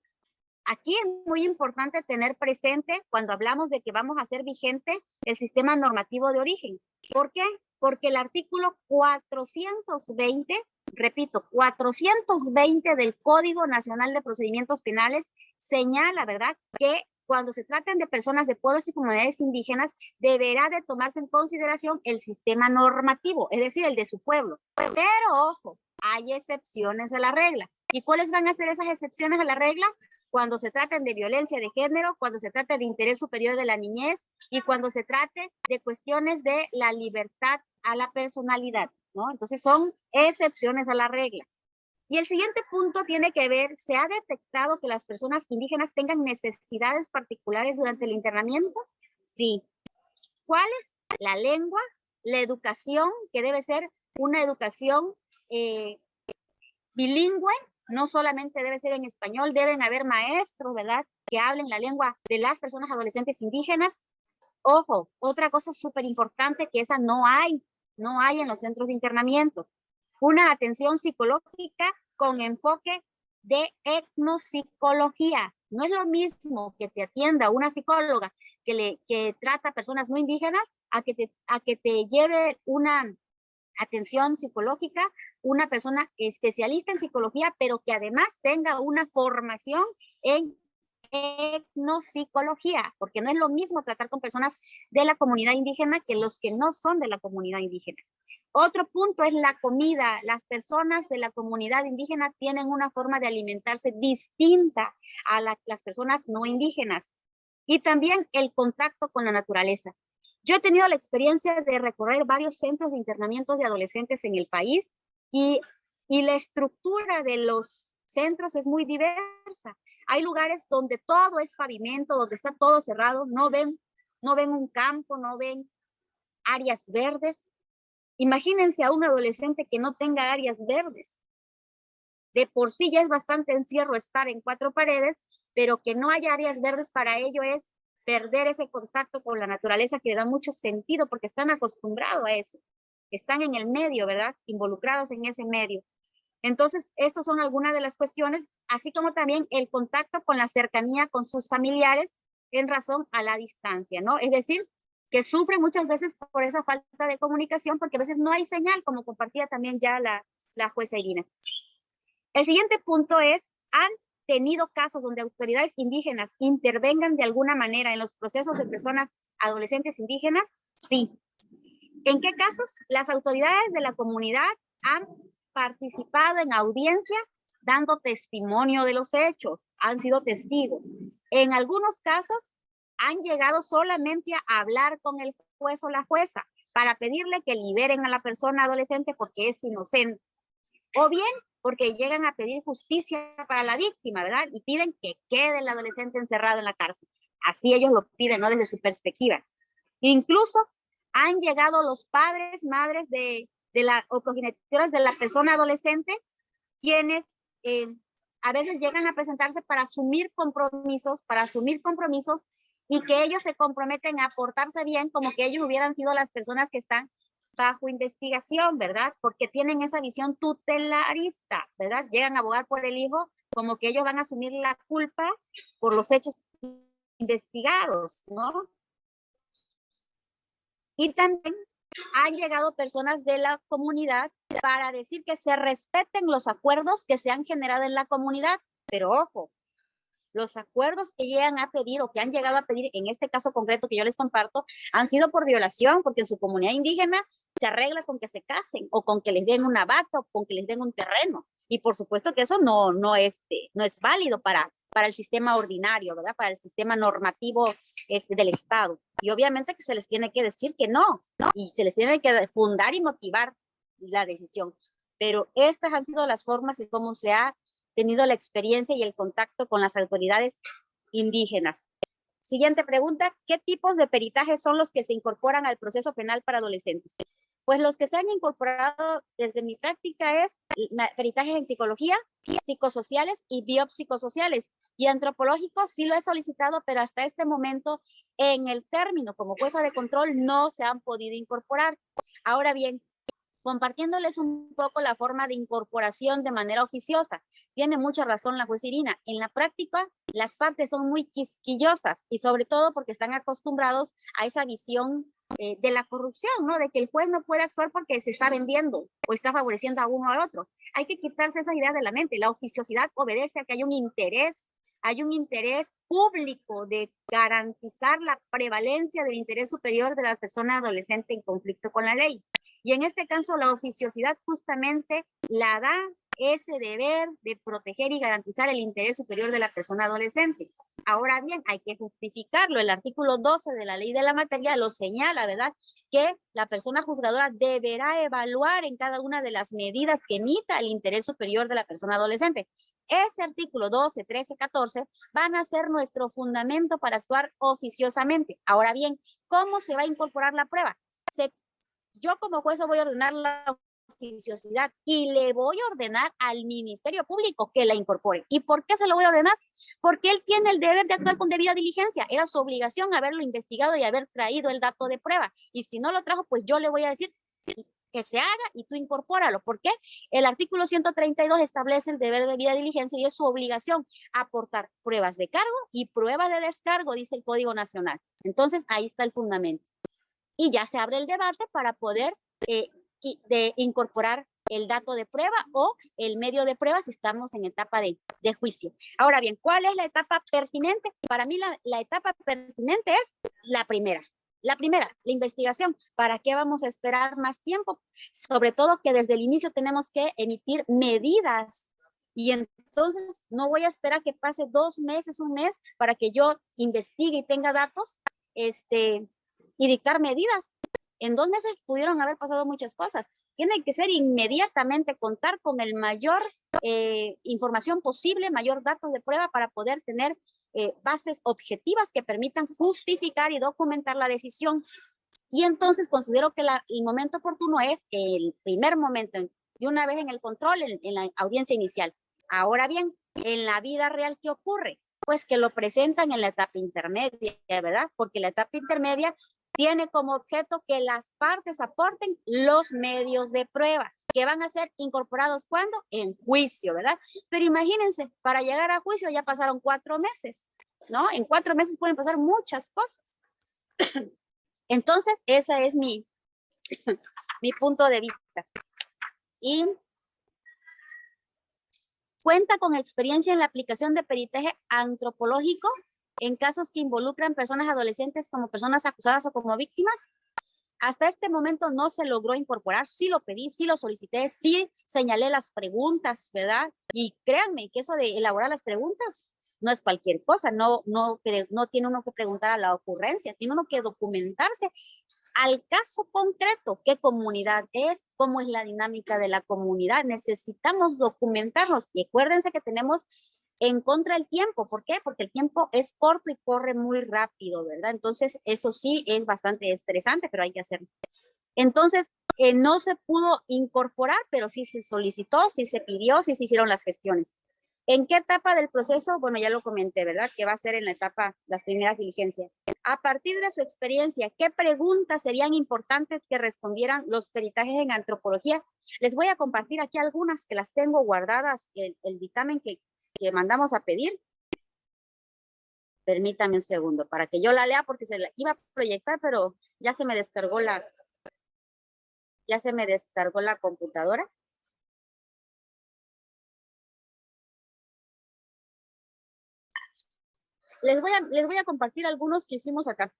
aquí es muy importante tener presente cuando hablamos de que vamos a hacer vigente el sistema normativo de origen. ¿Por qué? Porque el artículo 420, repito, 420 del Código Nacional de Procedimientos Penales señala, ¿verdad?, que cuando se traten de personas de pueblos y comunidades indígenas, deberá de tomarse en consideración el sistema normativo, es decir, el de su pueblo. Pero, ojo, hay excepciones a la regla. ¿Y cuáles van a ser esas excepciones a la regla? Cuando se traten de violencia de género, cuando se trate de interés superior de la niñez y cuando se trate de cuestiones de la libertad a la personalidad, ¿no? Entonces son excepciones a la regla. Y el siguiente punto tiene que ver, ¿se ha detectado que las personas indígenas tengan necesidades particulares durante el internamiento? Sí. ¿Cuáles? La lengua, la educación, que debe ser una educación bilingüe, no solamente debe ser en español, deben haber maestros, ¿verdad?, que hablen la lengua de las personas adolescentes indígenas. Ojo, otra cosa súper importante que esa no hay en los centros de internamiento. Una atención psicológica con enfoque de etnopsicología. No es lo mismo que te atienda una psicóloga que trata a personas no indígenas a que te lleve una atención psicológica, una persona especialista en psicología, pero que además tenga una formación en etnopsicología, porque no es lo mismo tratar con personas de la comunidad indígena que los que no son de la comunidad indígena. Otro punto es la comida. Las personas de la comunidad indígena tienen una forma de alimentarse distinta a las personas no indígenas. Y también el contacto con la naturaleza. Yo he tenido la experiencia de recorrer varios centros de internamiento de adolescentes en el país y la estructura de los centros es muy diversa. Hay lugares donde todo es pavimento, donde está todo cerrado, no ven un campo, no ven áreas verdes. Imagínense a un adolescente que no tenga áreas verdes. De por sí ya es bastante encierro estar en 4 paredes, pero que no haya áreas verdes para ello es perder ese contacto con la naturaleza que le da mucho sentido porque están acostumbrados a eso. Están en el medio, ¿verdad? Involucrados en ese medio. Entonces, estas son algunas de las cuestiones, así como también el contacto con la cercanía con sus familiares en razón a la distancia, ¿no? Es decir, que sufren muchas veces por esa falta de comunicación porque a veces no hay señal, como compartía también ya la jueza Irina. El siguiente punto es, ¿han tenido casos donde autoridades indígenas intervengan de alguna manera en los procesos de personas adolescentes indígenas? Sí. ¿En qué casos? Las autoridades de la comunidad han participado en audiencia dando testimonio de los hechos, han sido testigos. En algunos casos han llegado solamente a hablar con el juez o la jueza para pedirle que liberen a la persona adolescente porque es inocente. O bien porque llegan a pedir justicia para la víctima, ¿verdad? Y piden que quede el adolescente encerrado en la cárcel. Así ellos lo piden, ¿no? Desde su perspectiva. Incluso han llegado los padres, madres o progenitoras de la persona adolescente, quienes a veces llegan a presentarse para asumir compromisos y que ellos se comprometen a portarse bien como que ellos hubieran sido las personas que están bajo investigación, ¿verdad? Porque tienen esa visión tutelarista, ¿verdad? Llegan a abogar por el hijo como que ellos van a asumir la culpa por los hechos investigados, ¿no? Y también han llegado personas de la comunidad para decir que se respeten los acuerdos que se han generado en la comunidad, pero ojo, los acuerdos que llegan a pedir o que han llegado a pedir, en este caso concreto que yo les comparto, han sido por violación, porque en su comunidad indígena se arregla con que se casen o con que les den una vaca o con que les den un terreno. Y por supuesto que eso no es válido para el sistema ordinario, ¿verdad? Para el sistema normativo del Estado. Y obviamente que se les tiene que decir que no, y se les tiene que fundar y motivar la decisión. Pero estas han sido las formas de cómo se ha tenido la experiencia y el contacto con las autoridades indígenas. Siguiente pregunta, ¿qué tipos de peritajes son los que se incorporan al proceso penal para adolescentes? Pues los que se han incorporado desde mi práctica es peritajes en psicología, psicosociales y biopsicosociales. Y antropológico sí lo he solicitado, pero hasta este momento en el término como jueza de control no se han podido incorporar. Ahora bien, compartiéndoles un poco la forma de incorporación de manera oficiosa. Tiene mucha razón la jueza Irina. En la práctica, las partes son muy quisquillosas y sobre todo porque están acostumbrados a esa visión de la corrupción, ¿no? De que el juez no puede actuar porque se está vendiendo o está favoreciendo a uno o al otro. Hay que quitarse esa idea de la mente. La oficiosidad obedece a que hay un interés público de garantizar la prevalencia del interés superior de la persona adolescente en conflicto con la ley. Y en este caso, la oficiosidad justamente la da ese deber de proteger y garantizar el interés superior de la persona adolescente. Ahora bien, hay que justificarlo. El artículo 12 de la ley de la materia lo señala, ¿verdad? Que la persona juzgadora deberá evaluar en cada una de las medidas que emita el interés superior de la persona adolescente. Ese artículo 12, 13, 14 van a ser nuestro fundamento para actuar oficiosamente. Ahora bien, ¿cómo se va a incorporar la prueba? Yo como jueza voy a ordenar la oficiosidad y le voy a ordenar al Ministerio Público que la incorpore. ¿Y por qué se lo voy a ordenar? Porque él tiene el deber de actuar con debida diligencia. Era su obligación haberlo investigado y haber traído el dato de prueba. Y si no lo trajo, pues yo le voy a decir que se haga y tú incorpóralo. ¿Por qué? El artículo 132 establece el deber de debida diligencia y es su obligación aportar pruebas de cargo y pruebas de descargo, dice el Código Nacional. Entonces, ahí está el fundamento. Y ya se abre el debate para poder incorporar el dato de prueba o el medio de prueba si estamos en etapa de juicio. Ahora bien, ¿cuál es la etapa pertinente? Para mí la etapa pertinente es la primera, la investigación. ¿Para qué vamos a esperar más tiempo? Sobre todo que desde el inicio tenemos que emitir medidas. Y entonces no voy a esperar que pase 2 meses, 1 mes, para que yo investigue y tenga datos y dictar medidas. En 2 meses pudieron haber pasado muchas cosas. Tiene que ser inmediatamente, contar con el mayor información posible, mayor datos de prueba para poder tener bases objetivas que permitan justificar y documentar la decisión. Y entonces considero que el momento oportuno es el primer momento, de una vez en el control, en la audiencia inicial. Ahora bien, en la vida real, ¿qué ocurre? Pues que lo presentan en la etapa intermedia, ¿verdad? Porque la etapa intermedia tiene como objeto que las partes aporten los medios de prueba, que van a ser incorporados ¿cuándo? En juicio, ¿verdad? Pero imagínense, para llegar a juicio ya pasaron 4 meses, ¿no? En 4 meses pueden pasar muchas cosas. Entonces, ese es mi punto de vista. Y cuenta con experiencia en la aplicación de peritaje antropológico en casos que involucran personas adolescentes como personas acusadas o como víctimas. Hasta este momento no se logró incorporar. Sí lo pedí, sí lo solicité, sí señalé las preguntas, ¿verdad? Y créanme que eso de elaborar las preguntas no es cualquier cosa. No tiene uno que preguntar a la ocurrencia, tiene uno que documentarse al caso concreto, qué comunidad es, cómo es la dinámica de la comunidad. Necesitamos documentarnos y acuérdense que tenemos en contra el tiempo. ¿Por qué? Porque el tiempo es corto y corre muy rápido, ¿verdad? Entonces, eso sí es bastante estresante, pero hay que hacerlo. Entonces, no se pudo incorporar, pero sí se solicitó, sí se pidió, sí se hicieron las gestiones. ¿En qué etapa del proceso? Bueno, ya lo comenté, ¿verdad? Que va a ser en la etapa, las primeras diligencias. A partir de su experiencia, ¿qué preguntas serían importantes que respondieran los peritajes en antropología? Les voy a compartir aquí algunas que las tengo guardadas, el dictamen que mandamos a pedir. Permítame un segundo para que yo la lea porque se la iba a proyectar, pero ya se me descargó la computadora. Les voy a compartir algunos que hicimos acá.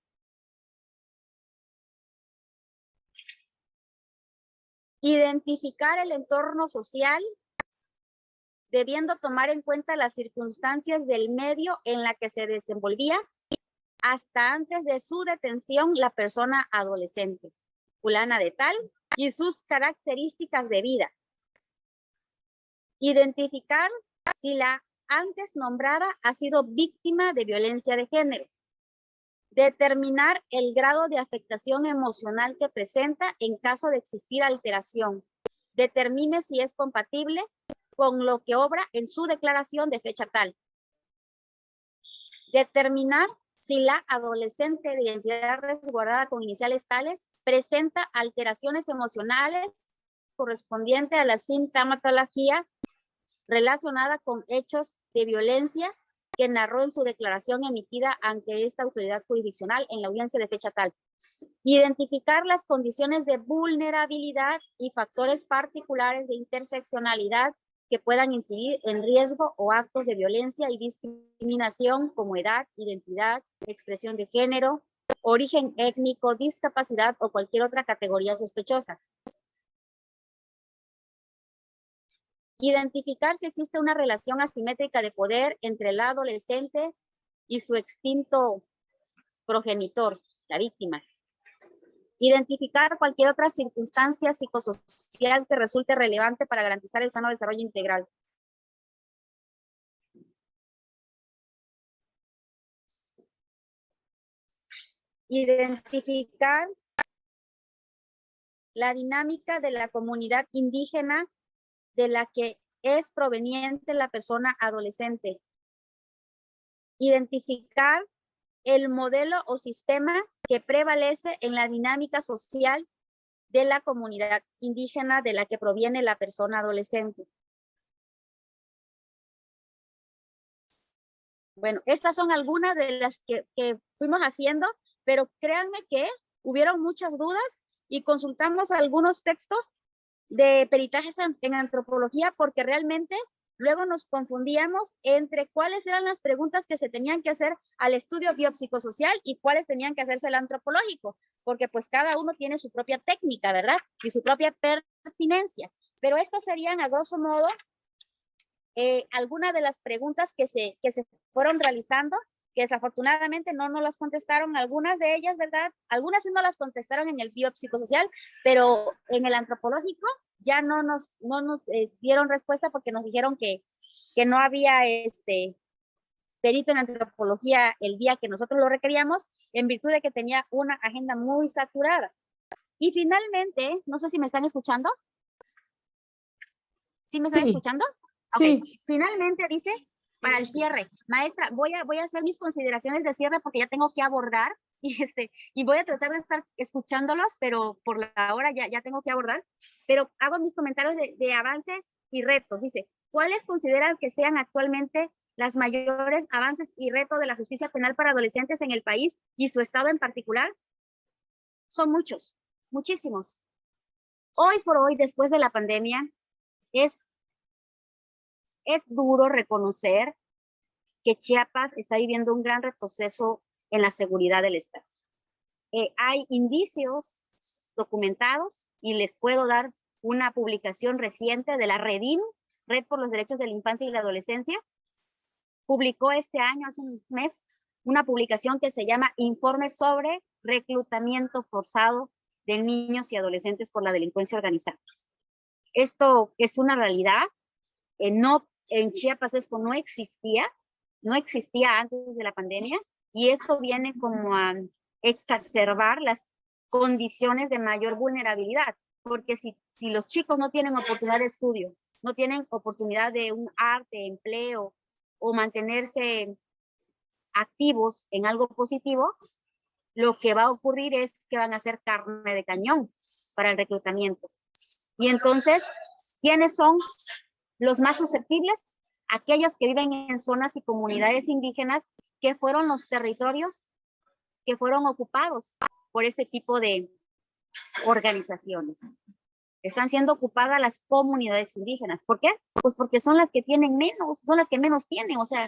Identificar el entorno social, debiendo tomar en cuenta las circunstancias del medio en la que se desenvolvía hasta antes de su detención la persona adolescente, fulana de tal, y sus características de vida. Identificar si la antes nombrada ha sido víctima de violencia de género. Determinar el grado de afectación emocional que presenta en caso de existir alteración. Determine si es compatible con lo que obra en su declaración de fecha tal. Determinar si la adolescente de identidad resguardada con iniciales tales presenta alteraciones emocionales correspondiente a la sintomatología relacionada con hechos de violencia que narró en su declaración emitida ante esta autoridad jurisdiccional en la audiencia de fecha tal. Identificar las condiciones de vulnerabilidad y factores particulares de interseccionalidad que puedan incidir en riesgo o actos de violencia y discriminación como edad, identidad, expresión de género, origen étnico, discapacidad o cualquier otra categoría sospechosa. Identificar si existe una relación asimétrica de poder entre el adolescente y su extinto progenitor, la víctima. Identificar cualquier otra circunstancia psicosocial que resulte relevante para garantizar el sano desarrollo integral. Identificar la dinámica de la comunidad indígena de la que es proveniente la persona adolescente. Identificar el modelo o sistema que prevalece en la dinámica social de la comunidad indígena de la que proviene la persona adolescente. Bueno, estas son algunas de las que fuimos haciendo, pero créanme que hubieron muchas dudas y consultamos algunos textos de peritajes en antropología, porque realmente luego nos confundíamos entre cuáles eran las preguntas que se tenían que hacer al estudio biopsicosocial y cuáles tenían que hacerse al antropológico, porque pues cada uno tiene su propia técnica, ¿verdad? Y su propia pertinencia. Pero estas serían, a grosso modo, algunas de las preguntas que se fueron realizando, que desafortunadamente no nos las contestaron, algunas de ellas, ¿verdad? Algunas sí no las contestaron en el biopsicosocial, pero en el antropológico ya no nos dieron respuesta porque nos dijeron que no había perito en antropología el día que nosotros lo requeríamos, en virtud de que tenía una agenda muy saturada. Y finalmente, no sé si me están escuchando. ¿Sí me están escuchando? Sí. Okay. Finalmente dice, para el cierre, maestra, voy a hacer mis consideraciones de cierre porque ya tengo que abordar y voy a tratar de estar escuchándolos, pero por la hora ya tengo que abordar, pero hago mis comentarios de avances y retos. Dice, ¿cuáles consideran que sean actualmente las mayores avances y retos de la justicia penal para adolescentes en el país y su estado en particular? Son muchos, muchísimos. Hoy por hoy, después de la pandemia, es duro reconocer que Chiapas está viviendo un gran retroceso en la seguridad del Estado. Hay indicios documentados y les puedo dar una publicación reciente de la REDIM, Red por los Derechos de la Infancia y la Adolescencia. Publicó este año, hace un mes, una publicación que se llama Informe sobre reclutamiento forzado de niños y adolescentes por la delincuencia organizada. Esto es una realidad. En Chiapas esto no existía antes de la pandemia, y esto viene como a exacerbar las condiciones de mayor vulnerabilidad, porque si los chicos no tienen oportunidad de estudio, no tienen oportunidad de un arte, empleo o mantenerse activos en algo positivo, lo que va a ocurrir es que van a ser carne de cañón para el reclutamiento. Y entonces, ¿quiénes son los más susceptibles? Aquellos que viven en zonas y comunidades indígenas, que fueron los territorios que fueron ocupados por este tipo de organizaciones. Están siendo ocupadas las comunidades indígenas. ¿Por qué? Pues porque son las que tienen menos, son las que menos tienen, o sea,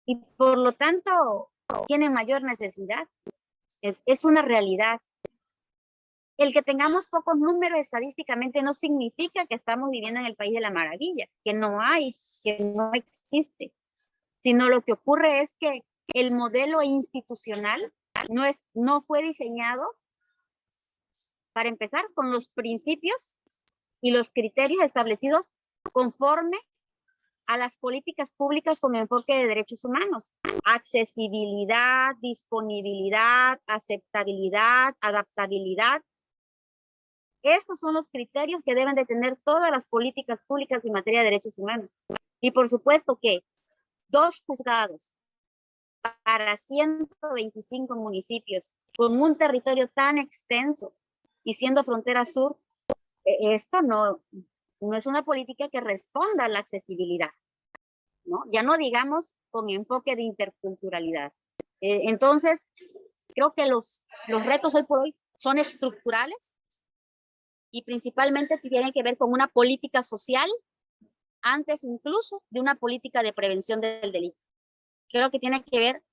y por lo tanto tienen mayor necesidad. Es una realidad. El que tengamos pocos números estadísticamente no significa que estamos viviendo en el país de la maravilla, que no hay, que no existe, sino lo que ocurre es que el modelo institucional no fue diseñado, para empezar, con los principios y los criterios establecidos conforme a las políticas públicas con enfoque de derechos humanos. Accesibilidad, disponibilidad, aceptabilidad, adaptabilidad. Estos son los criterios que deben de tener todas las políticas públicas en materia de derechos humanos. Y por supuesto que 2 juzgados para 125 municipios, con un territorio tan extenso y siendo frontera sur, esto no es una política que responda a la accesibilidad, ¿no? Ya no digamos con enfoque de interculturalidad. Entonces, creo que los retos hoy por hoy son estructurales y principalmente tienen que ver con una política social, antes incluso de una política de prevención del delito. Creo que tiene que ver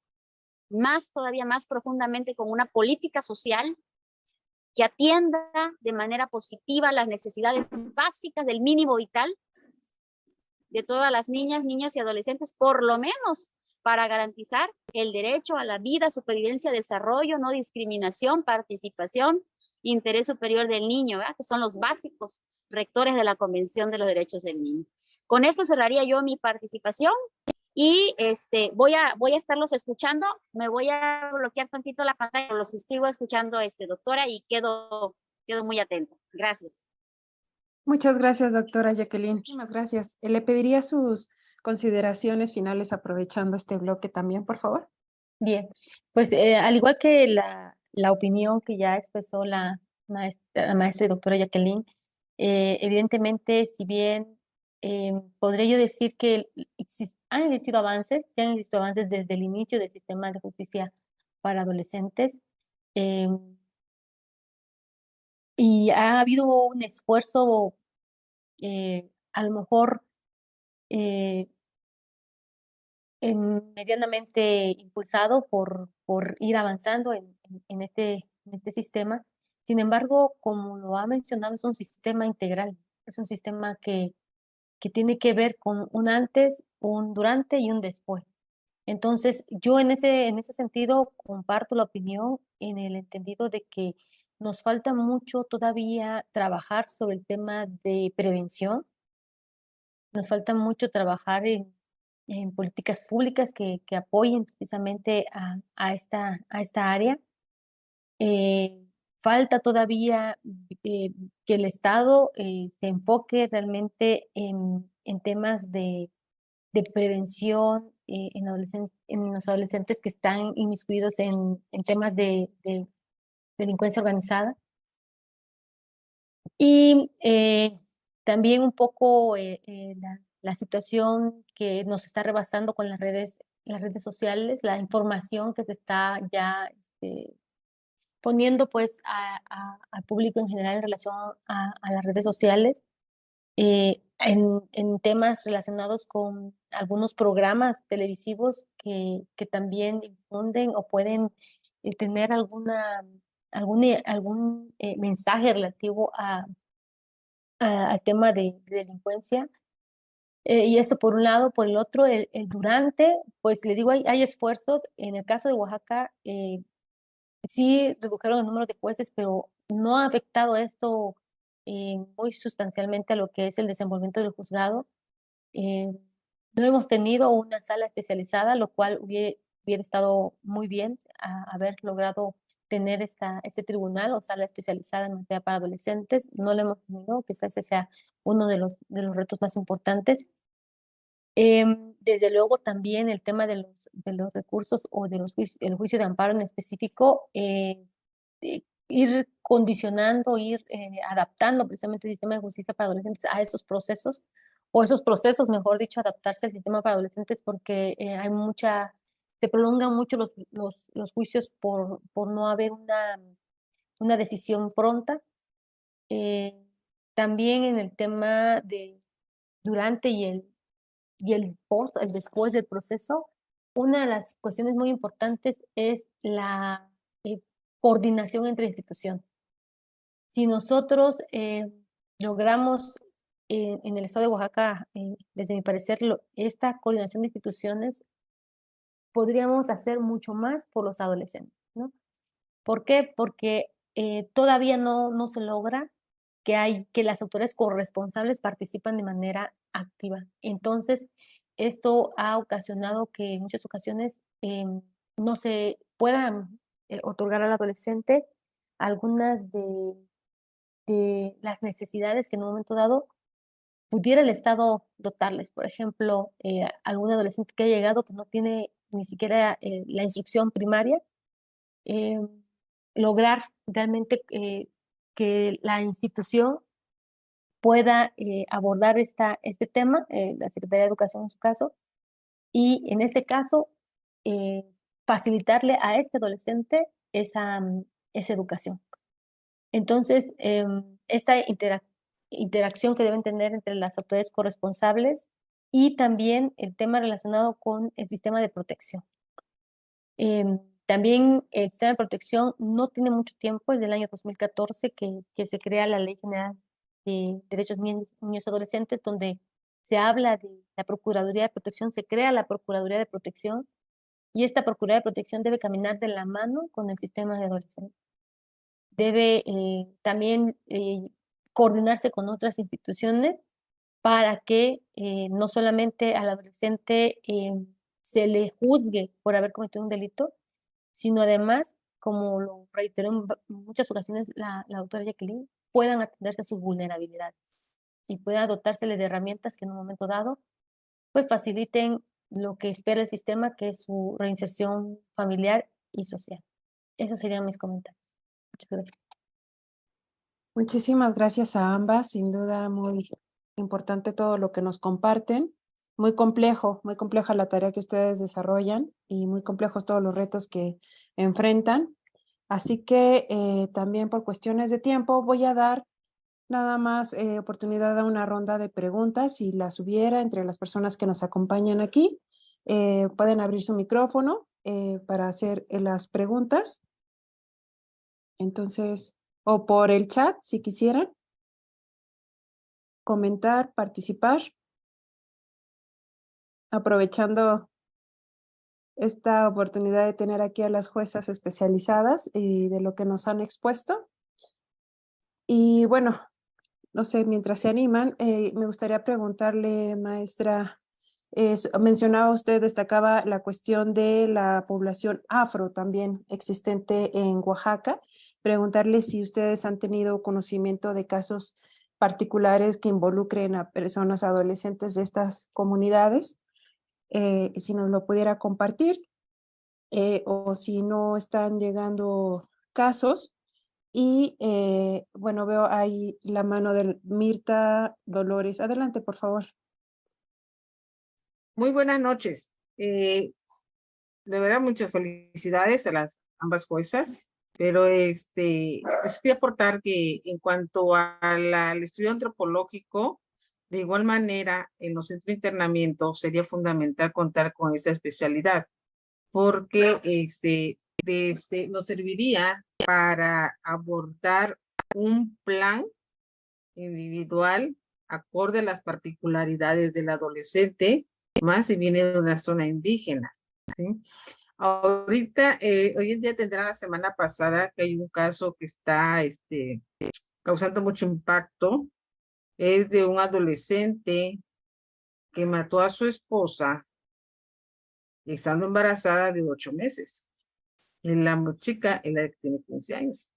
todavía más profundamente con una política social que atienda de manera positiva las necesidades básicas del mínimo vital de todas las niñas y adolescentes, por lo menos para garantizar el derecho a la vida, supervivencia, desarrollo, no discriminación, participación, interés superior del niño, ¿verdad? Que son los básicos rectores de la Convención de los Derechos del Niño. Con esto cerraría yo mi participación y voy a estarlos escuchando. Me voy a bloquear tantito la pantalla, los sigo escuchando, doctora, y quedo muy atenta. Gracias. Muchas gracias, doctora Jacqueline. Muchas gracias. Le pediría sus consideraciones finales aprovechando este bloque también, por favor. Bien, pues al igual que la opinión que ya expresó la maestra y doctora Jacqueline, evidentemente, si bien podría yo decir que han existido avances desde el inicio del sistema de justicia para adolescentes, y ha habido un esfuerzo a lo mejor eh, medianamente impulsado por ir avanzando en este sistema. Sin embargo, como lo ha mencionado, es un sistema integral, es un sistema que tiene que ver con un antes, un durante y un después. Entonces, yo en ese sentido comparto la opinión en el entendido de que nos falta mucho todavía trabajar sobre el tema de prevención, nos falta mucho trabajar en políticas públicas que apoyen precisamente a esta área. Eh, falta todavía que el Estado se enfoque realmente en temas de prevención en los adolescentes que están inmiscuidos en temas de delincuencia organizada. Y también un poco la situación que nos está rebasando con las redes sociales, la información que se está ya poniendo pues al público en general en relación a las redes sociales, en temas relacionados con algunos programas televisivos que también difunden o pueden tener algún mensaje relativo al tema de delincuencia. Y eso por un lado, por el otro, el durante, pues le digo, hay esfuerzos. En el caso de Oaxaca, sí redujeron el número de jueces, pero no ha afectado esto muy sustancialmente a lo que es el desenvolvimiento del juzgado. Eh, no hemos tenido una sala especializada, lo cual hubiera estado muy bien haber logrado tener este tribunal o sala especializada en materia para adolescentes. No lo hemos tenido, quizás ese sea uno de los retos más importantes. Desde luego también el tema de los recursos o el juicio de amparo en específico, ir condicionando, ir adaptando precisamente el sistema de justicia para adolescentes a esos procesos, o esos procesos, mejor dicho, adaptarse al sistema para adolescentes porque se prolongan mucho los juicios por no haber una decisión pronta. Eh, también en el tema de durante y el post, el después del proceso, una de las cuestiones muy importantes es la coordinación entre instituciones. Si nosotros logramos en el estado de Oaxaca, desde mi parecer, esta coordinación de instituciones, podríamos hacer mucho más por los adolescentes, ¿no? ¿Por qué? Porque todavía no se logra que las autoridades corresponsables participan de manera activa. Entonces, esto ha ocasionado que en muchas ocasiones no se puedan otorgar al adolescente algunas de las necesidades que en un momento dado pudiera el Estado dotarles. Por ejemplo, algún adolescente que ha llegado que no tiene ni siquiera la instrucción primaria, eh, lograr realmente que la institución pueda abordar este tema, la Secretaría de Educación en su caso, y en este caso eh, facilitarle a este adolescente esa educación. Entonces, esta interacción que deben tener entre las autoridades corresponsables y también el tema relacionado con el sistema de protección. También el sistema de protección no tiene mucho tiempo, es del año 2014 que se crea la Ley General de Derechos Niños y Adolescentes, donde se habla de la Procuraduría de Protección, se crea la Procuraduría de Protección, y esta Procuraduría de Protección debe caminar de la mano con el sistema de adolescentes. Debe también coordinarse con otras instituciones para que no solamente al adolescente se le juzgue por haber cometido un delito, sino además, como lo reiteró en muchas ocasiones la doctora Jacqueline, puedan atenderse a sus vulnerabilidades y puedan dotársele de herramientas que en un momento dado pues faciliten lo que espera el sistema, que es su reinserción familiar y social. Esos serían mis comentarios. Muchas gracias. Muchísimas gracias a ambas, sin duda muy importante todo lo que nos comparten. Muy compleja la tarea que ustedes desarrollan y muy complejos todos los retos que enfrentan. Así que también por cuestiones de tiempo voy a dar nada más oportunidad a una ronda de preguntas, si las hubiera entre las personas que nos acompañan aquí. Pueden abrir su micrófono para hacer las preguntas. Entonces, o por el chat, si quisieran comentar, participar, aprovechando esta oportunidad de tener aquí a las juezas especializadas y de lo que nos han expuesto. Y bueno, no sé, mientras se animan, me gustaría preguntarle, maestra, mencionaba usted, destacaba la cuestión de la población afro también existente en Oaxaca. Preguntarle si ustedes han tenido conocimiento de casos particulares que involucren a personas adolescentes de estas comunidades, si nos lo pudiera compartir, o si no están llegando casos. Y bueno, veo ahí la mano de Mirta Dolores. Adelante, por favor. Muy buenas noches. De verdad, muchas felicidades a las ambas juezas, pero les voy a aportar que en cuanto al estudio antropológico, de igual manera, en los centros de internamiento sería fundamental contar con esa especialidad, porque nos serviría para abordar un plan individual acorde a las particularidades del adolescente, más si viene de una zona indígena, ¿sí? Ahorita, hoy en día tendrá la semana pasada que hay un caso que está causando mucho impacto. Es de un adolescente que mató a su esposa estando embarazada de 8 meses. Y la chica, la que tiene 15 años.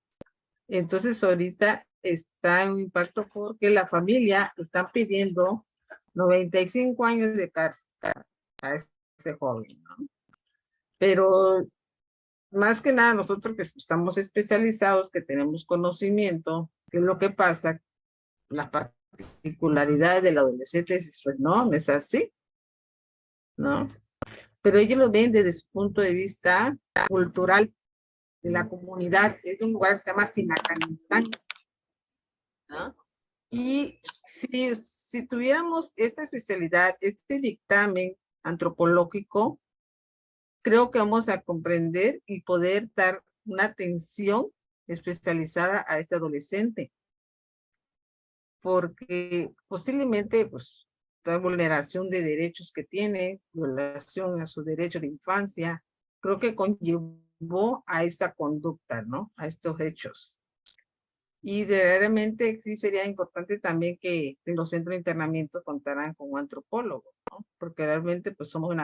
Entonces ahorita está en un impacto porque la familia está pidiendo 95 años de cárcel a ese joven, ¿no? Pero más que nada nosotros que estamos especializados, que tenemos conocimiento, qué es lo que pasa, las particularidades del adolescente, pues no es así, ¿no? Pero ellos lo ven desde su punto de vista cultural de la comunidad. Es un lugar que se llama Sinacanistán, ¿no? Y si tuviéramos esta especialidad, este dictamen antropológico, creo que vamos a comprender y poder dar una atención especializada a este adolescente, porque posiblemente, pues, la vulneración de derechos que tiene, violación a su derecho de infancia, creo que conllevó a esta conducta, ¿no? A estos hechos. Y verdaderamente sí sería importante también que en los centros de internamiento contaran con un antropólogo, ¿no? Porque realmente pues somos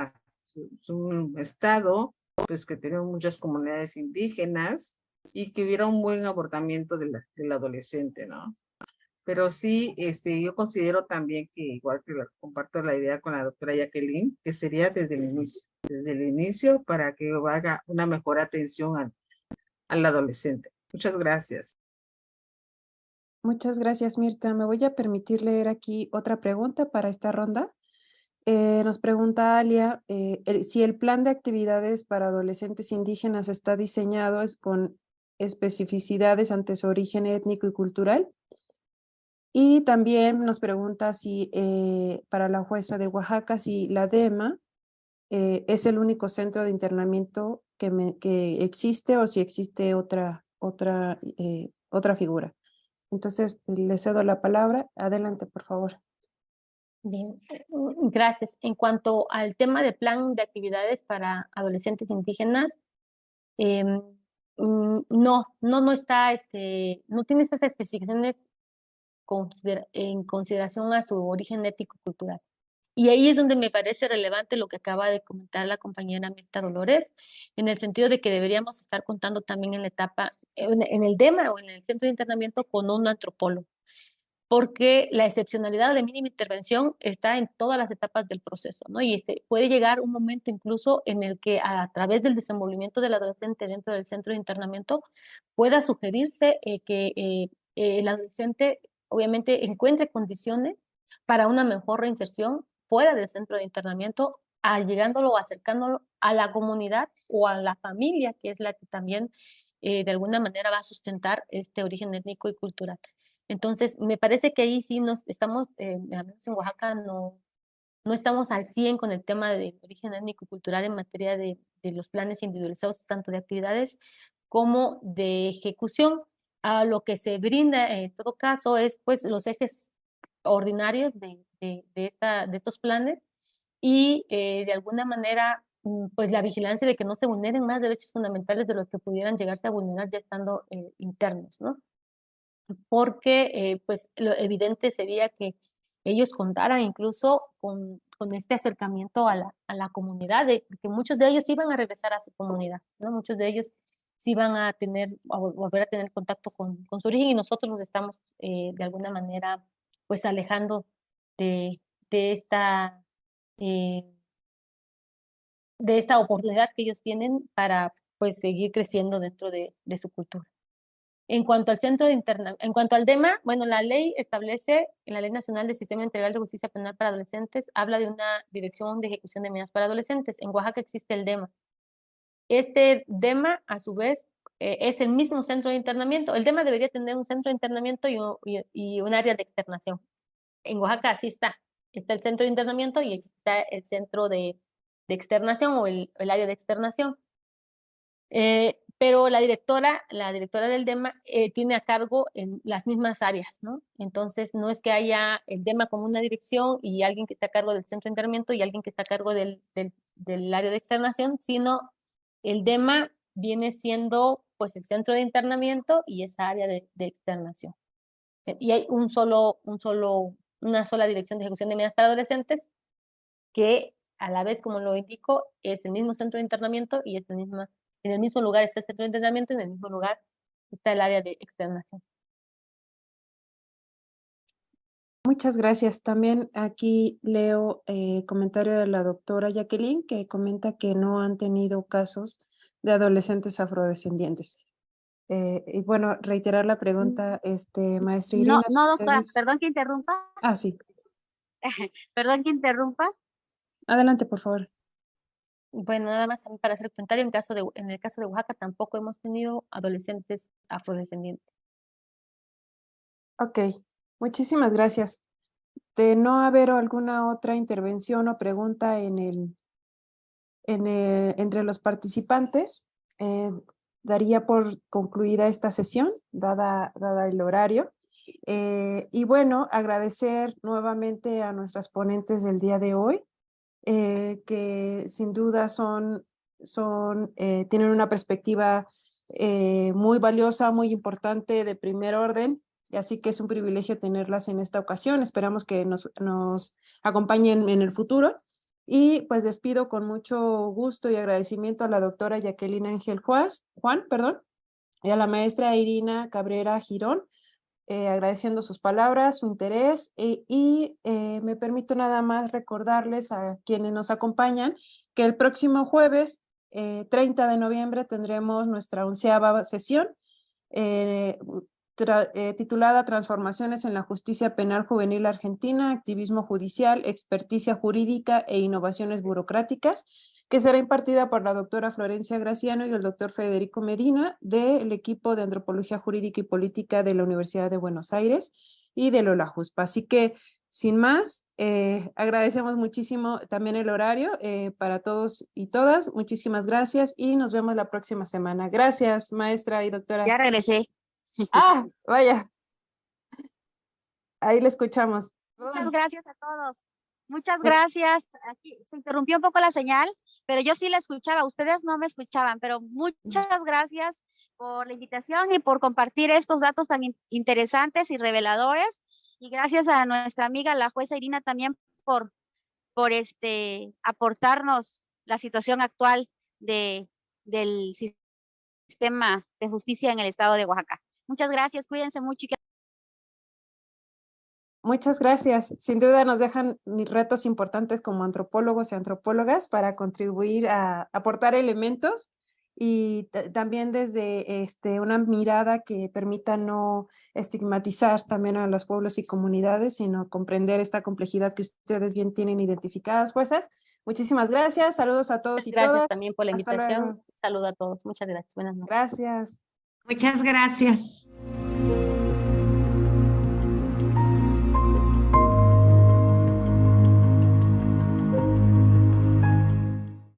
un estado pues que tenemos muchas comunidades indígenas y que hubiera un buen abordamiento del adolescente, ¿no? Pero sí, yo considero también que igual que comparto la idea con la doctora Jacqueline, que sería desde el inicio para que haga una mejor atención al adolescente. Muchas gracias. Muchas gracias, Mirta. Me voy a permitir leer aquí otra pregunta para esta ronda. Nos pregunta Alia si el plan de actividades para adolescentes indígenas está diseñado con especificidades ante su origen étnico y cultural. Y también nos pregunta si para la jueza de Oaxaca, si la DEMA es el único centro de internamiento que existe o si existe otra figura. Entonces, le cedo la palabra. Adelante, por favor. Bien, gracias. En cuanto al tema del plan de actividades para adolescentes indígenas, no está, no tiene estas especificaciones en consideración a su origen ético-cultural. Y ahí es donde me parece relevante lo que acaba de comentar la compañera Mirta Dolores, en el sentido de que deberíamos estar contando también en la etapa, en el DEMA o en el centro de internamiento con un antropólogo, porque la excepcionalidad de mínima intervención está en todas las etapas del proceso, ¿no? Y puede llegar un momento incluso en el que a través del desenvolvimiento del adolescente dentro del centro de internamiento pueda sugerirse que el adolescente obviamente encuentre condiciones para una mejor reinserción fuera del centro de internamiento, llegándolo o acercándolo a la comunidad o a la familia, que es la que también de alguna manera va a sustentar este origen étnico y cultural. Entonces, me parece que ahí sí nos estamos, al menos en Oaxaca, no estamos al 100 con el tema del origen étnico y cultural en materia de los planes individualizados, tanto de actividades como de ejecución. A lo que se brinda en todo caso es pues los ejes ordinarios de estos planes y de alguna manera pues la vigilancia de que no se vulneren más derechos fundamentales de los que pudieran llegarse a vulnerar ya estando internos, ¿no? Porque pues lo evidente sería que ellos contaran incluso con este acercamiento a la comunidad, de que muchos de ellos iban a regresar a su comunidad, ¿no? Muchos de ellos sí van a volver a tener contacto con su origen y nosotros nos estamos de alguna manera pues alejando de, de esta, eh, de esta oportunidad que ellos tienen para pues seguir creciendo dentro de su cultura. En cuanto al en cuanto al DEMA, bueno, la ley establece, en la Ley Nacional del Sistema Integral de Justicia Penal para Adolescentes, habla de una dirección de ejecución de medidas para adolescentes. En Oaxaca existe el DEMA. Este DEMA, a su vez, es el mismo centro de internamiento. El DEMA debería tener un centro de internamiento y un área de externación. En Oaxaca así está. Está el centro de internamiento y está el centro de externación o el área de externación. Pero la directora del DEMA tiene a cargo en las mismas áreas, ¿no? Entonces, no es que haya el DEMA como una dirección y alguien que está a cargo del centro de internamiento y alguien que está a cargo del área de externación, sino el DEMA viene siendo pues el centro de internamiento y esa área de externación. Y hay una sola dirección de ejecución de medidas para adolescentes que a la vez, como lo indico, es el mismo centro de internamiento y es en el mismo lugar está el centro de internamiento y en el mismo lugar está el área de externación. Muchas gracias. También aquí leo comentario de la doctora Jacqueline que comenta que no han tenido casos de adolescentes afrodescendientes. Y bueno, reiterar la pregunta, maestra Irina. No, doctora, perdón que interrumpa. Ah, sí. Perdón que interrumpa. Adelante, por favor. Bueno, nada más también para hacer comentario, en el caso de Oaxaca tampoco hemos tenido adolescentes afrodescendientes. Ok, muchísimas gracias. De no haber alguna otra intervención o pregunta entre los participantes, daría por concluida esta sesión, dada el horario. Y bueno, agradecer nuevamente a nuestras ponentes del día de hoy, que sin duda tienen una perspectiva muy valiosa, muy importante, de primer orden, y así que es un privilegio tenerlas en esta ocasión. Esperamos que nos acompañen en el futuro. Y pues despido con mucho gusto y agradecimiento a la doctora Jacqueline Ángel Juan, y a la maestra Irina Cabrera Girón, agradeciendo sus palabras, su interés, y me permito nada más recordarles a quienes nos acompañan que el próximo jueves 30 de noviembre tendremos nuestra 11ª sesión titulada Transformaciones en la Justicia Penal Juvenil Argentina, Activismo Judicial, Experticia Jurídica e Innovaciones Burocráticas, que será impartida por la doctora Florencia Graciano y el doctor Federico Medina del equipo de Antropología Jurídica y Política de la Universidad de Buenos Aires y de Lola Juspa. Así que, sin más, agradecemos muchísimo también el horario para todos y todas. Muchísimas gracias y nos vemos la próxima semana. Gracias, maestra y doctora. Ya regresé. Ah, vaya. Ahí le escuchamos. Muchas gracias a todos. Muchas gracias. Aquí se interrumpió un poco la señal, pero yo sí la escuchaba. Ustedes no me escuchaban, pero muchas gracias por la invitación y por compartir estos datos tan interesantes y reveladores. Y gracias a nuestra amiga, la jueza Irina, también por aportarnos la situación actual del sistema de justicia en el estado de Oaxaca. Muchas gracias. Cuídense mucho. Muchas gracias. Sin duda nos dejan retos importantes como antropólogos y antropólogas para contribuir a aportar elementos y también desde una mirada que permita no estigmatizar también a los pueblos y comunidades, sino comprender esta complejidad que ustedes bien tienen identificadas, juezas. Muchísimas gracias. Saludos a todos y todas. Gracias también por la Hasta invitación. luego. Saludo a todos. Muchas gracias. Buenas noches. Gracias. Muchas gracias.